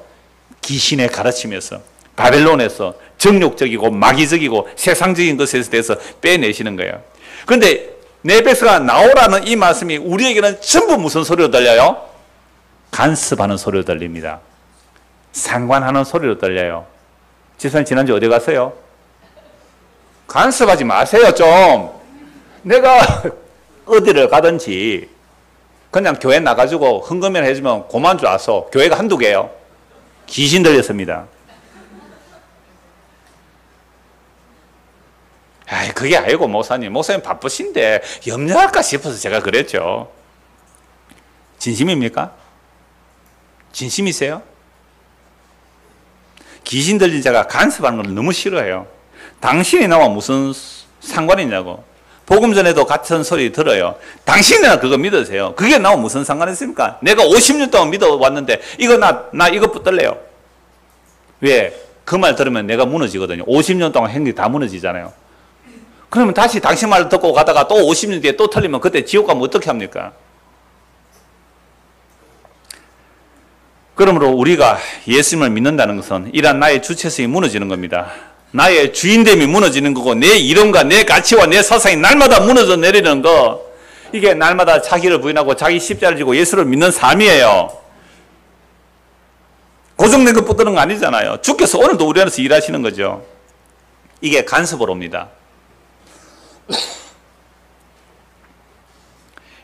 귀신의 가르침에서, 바벨론에서, 정욕적이고 마귀적이고 세상적인 것에 대해서 빼내시는 거예요. 그런데 내 백성아 나오라는 이 말씀이 우리에게는 전부 무슨 소리로 들려요? 간섭하는 소리로 들립니다. 상관하는 소리로 들려요. 집사님 지난주 어디 갔어요? 간섭하지 마세요 좀. 내가 어디를 가든지 그냥 교회 나가지고 헌금이나 해주면 고만 줄 알았어. 교회가 한두 개예요. 귀신 들렸습니다. 아이, 그게 아니고 목사님 바쁘신데 염려할까 싶어서 제가 그랬죠. 진심입니까? 진심이세요? 귀신 들린 자가 간섭하는 걸 너무 싫어해요. 당신이 나와 무슨 상관이 있냐고. 복음 전에도 같은 소리 들어요. 당신이나 그거 믿으세요. 그게 나와 무슨 상관이 있습니까? 내가 50년 동안 믿어왔는데 이거 나 이거 붙들래요. 왜? 그 말 들으면 내가 무너지거든요. 50년 동안 행위 다 무너지잖아요. 그러면 다시 당신 말 듣고 가다가 또 50년 뒤에 또 틀리면 그때 지옥 가면 어떻게 합니까? 그러므로 우리가 예수님을 믿는다는 것은 이러한 나의 주체성이 무너지는 겁니다. 나의 주인됨이 무너지는 거고 내 이름과 내 가치와 내 사상이 날마다 무너져 내리는 거, 이게 날마다 자기를 부인하고 자기 십자를 지고 예수를 믿는 삶이에요. 고정된 것 붙드는 거 아니잖아요. 주께서 오늘도 우리 안에서 일하시는 거죠. 이게 간섭으로 옵니다.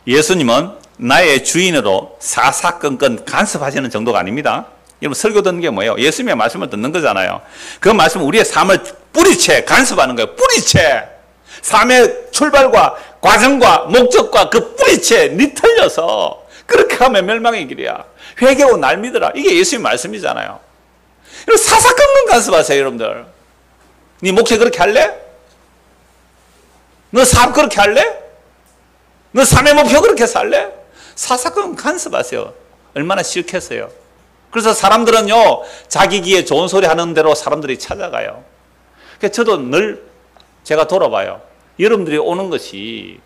예수님은 나의 주인으로 사사건건 간섭하시는 정도가 아닙니다. 여러분 설교 듣는 게 뭐예요? 예수님의 말씀을 듣는 거잖아요. 그 말씀은 우리의 삶을 뿌리채 간섭하는 거예요. 뿌리채. 삶의 출발과 과정과 목적과 그 뿌리채 니틀려서 그렇게 하면 멸망의 길이야. 회개하고 날 믿으라. 이게 예수님의 말씀이잖아요. 사사건건 간섭하세요 여러분들. 네 목회 그렇게 할래? 너 사업 그렇게 할래? 너 삶의 목표 그렇게 살래? 사사건 간섭하세요. 얼마나 싫겠어요. 그래서 사람들은요 자기 귀에 좋은 소리 하는 대로 사람들이 찾아가요. 그래서 저도 늘 제가 돌아봐요. 여러분들이 오는 것이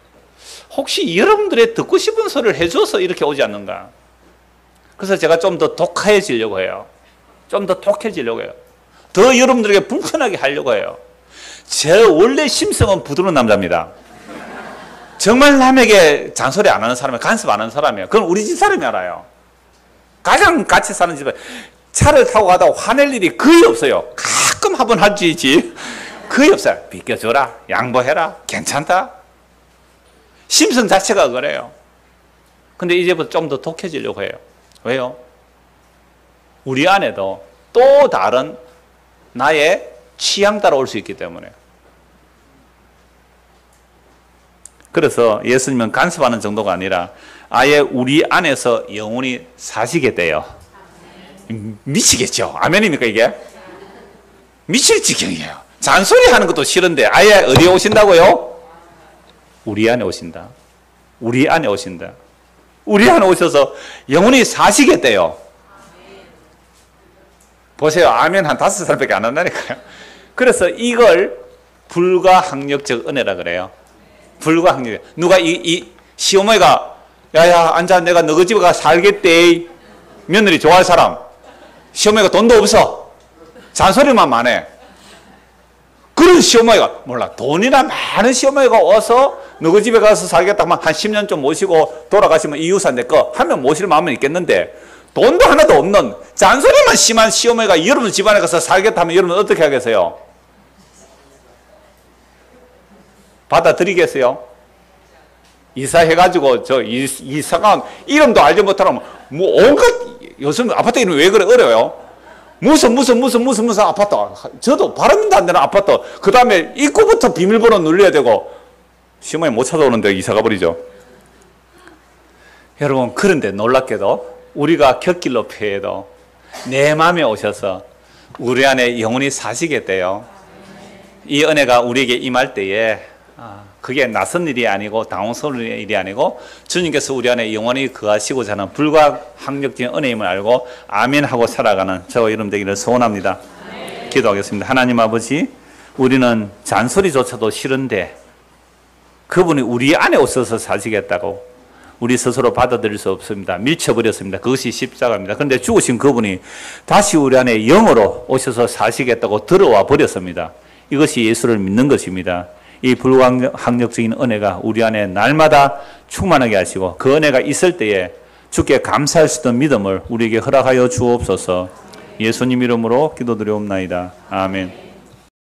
혹시 여러분들의 듣고 싶은 소리를 해줘서 이렇게 오지 않는가. 그래서 제가 좀 더 독해지려고 해요. 좀 더 독해지려고 해요. 더 여러분들에게 불편하게 하려고 해요. 제 원래 심성은 부드러운 남자입니다. 정말 남에게 잔소리 안 하는 사람이에요. 간섭 안 하는 사람이에요. 그건 우리 집 사람이 알아요. 가장 같이 사는 집에 차를 타고 가다가 화낼 일이 거의 없어요. 가끔 한 번 하지 거의 없어요. 비켜줘라, 양보해라, 괜찮다. 심성 자체가 그래요. 근데 이제부터 좀 더 독해지려고 해요. 왜요? 우리 안에도 또 다른 나의 취향 따라 올 수 있기 때문에. 그래서 예수님은 간섭하는 정도가 아니라 아예 우리 안에서 영원히 사시게 돼요. 미치겠죠? 아멘입니까 이게? 미칠 지경이에요. 잔소리 하는 것도 싫은데 아예 어디에 오신다고요? 우리 안에 오신다. 우리 안에 오신다. 우리 안에 오셔서 영원히 사시게 돼요. 보세요. 아멘 한 5사람밖에 안 한다니까요. 그래서 이걸 불가항력적 은혜라 그래요. 불가항력. 누가 이 시어머니가 야야 앉아 내가 너희 집에 가 살겠대. 며느리 좋아할 사람. 시어머니가 돈도 없어. 잔소리만 많해. 그런 시어머니가 몰라. 돈이나 많은 시어머니가 와서 너희 집에 가서 살겠다 하면 한 10년 좀 모시고 돌아가시면 이웃한 내 거 하면 모실 마음은 있겠는데 돈도 하나도 없는 잔소리만 심한 시어머니가 여러분 집안에 가서 살겠다 하면 여러분 어떻게 하겠어요? 받아들이겠어요? 이사해가지고 저 이사가 이름도 알지 못하면 뭐 온갖 요즘 아파트 이름이 왜 그래 어려요? 무슨 아파트. 저도 발음도 안 되는 아파트. 그 다음에 입구부터 비밀번호 눌려야 되고, 시어머니 못 찾아오는데 이사 가버리죠. 여러분, 그런데 놀랍게도 우리가 곁길로 피해도 내 마음에 오셔서 우리 안에 영원히 사시겠대요. 이 은혜가 우리에게 임할 때에 그게 낯선 일이 아니고 당황스러운 일이 아니고 주님께서 우리 안에 영원히 거하시고자 하는 불가항력적인 은혜임을 알고 아멘 하고 살아가는 저와 여러분 되기를 소원합니다. 기도하겠습니다. 하나님 아버지, 우리는 잔소리조차도 싫은데 그분이 우리 안에 오셔서 사시겠다고 우리 스스로 받아들일 수 없습니다. 밀쳐버렸습니다. 그것이 십자가입니다. 그런데 죽으신 그분이 다시 우리 안에 영으로 오셔서 사시겠다고 들어와 버렸습니다. 이것이 예수를 믿는 것입니다. 이 불가항력적인 은혜가 우리 안에 날마다 충만하게 하시고 그 은혜가 있을 때에 주께 감사할 수 있는 믿음을 우리에게 허락하여 주옵소서. 예수님 이름으로 기도드리옵나이다. 아멘.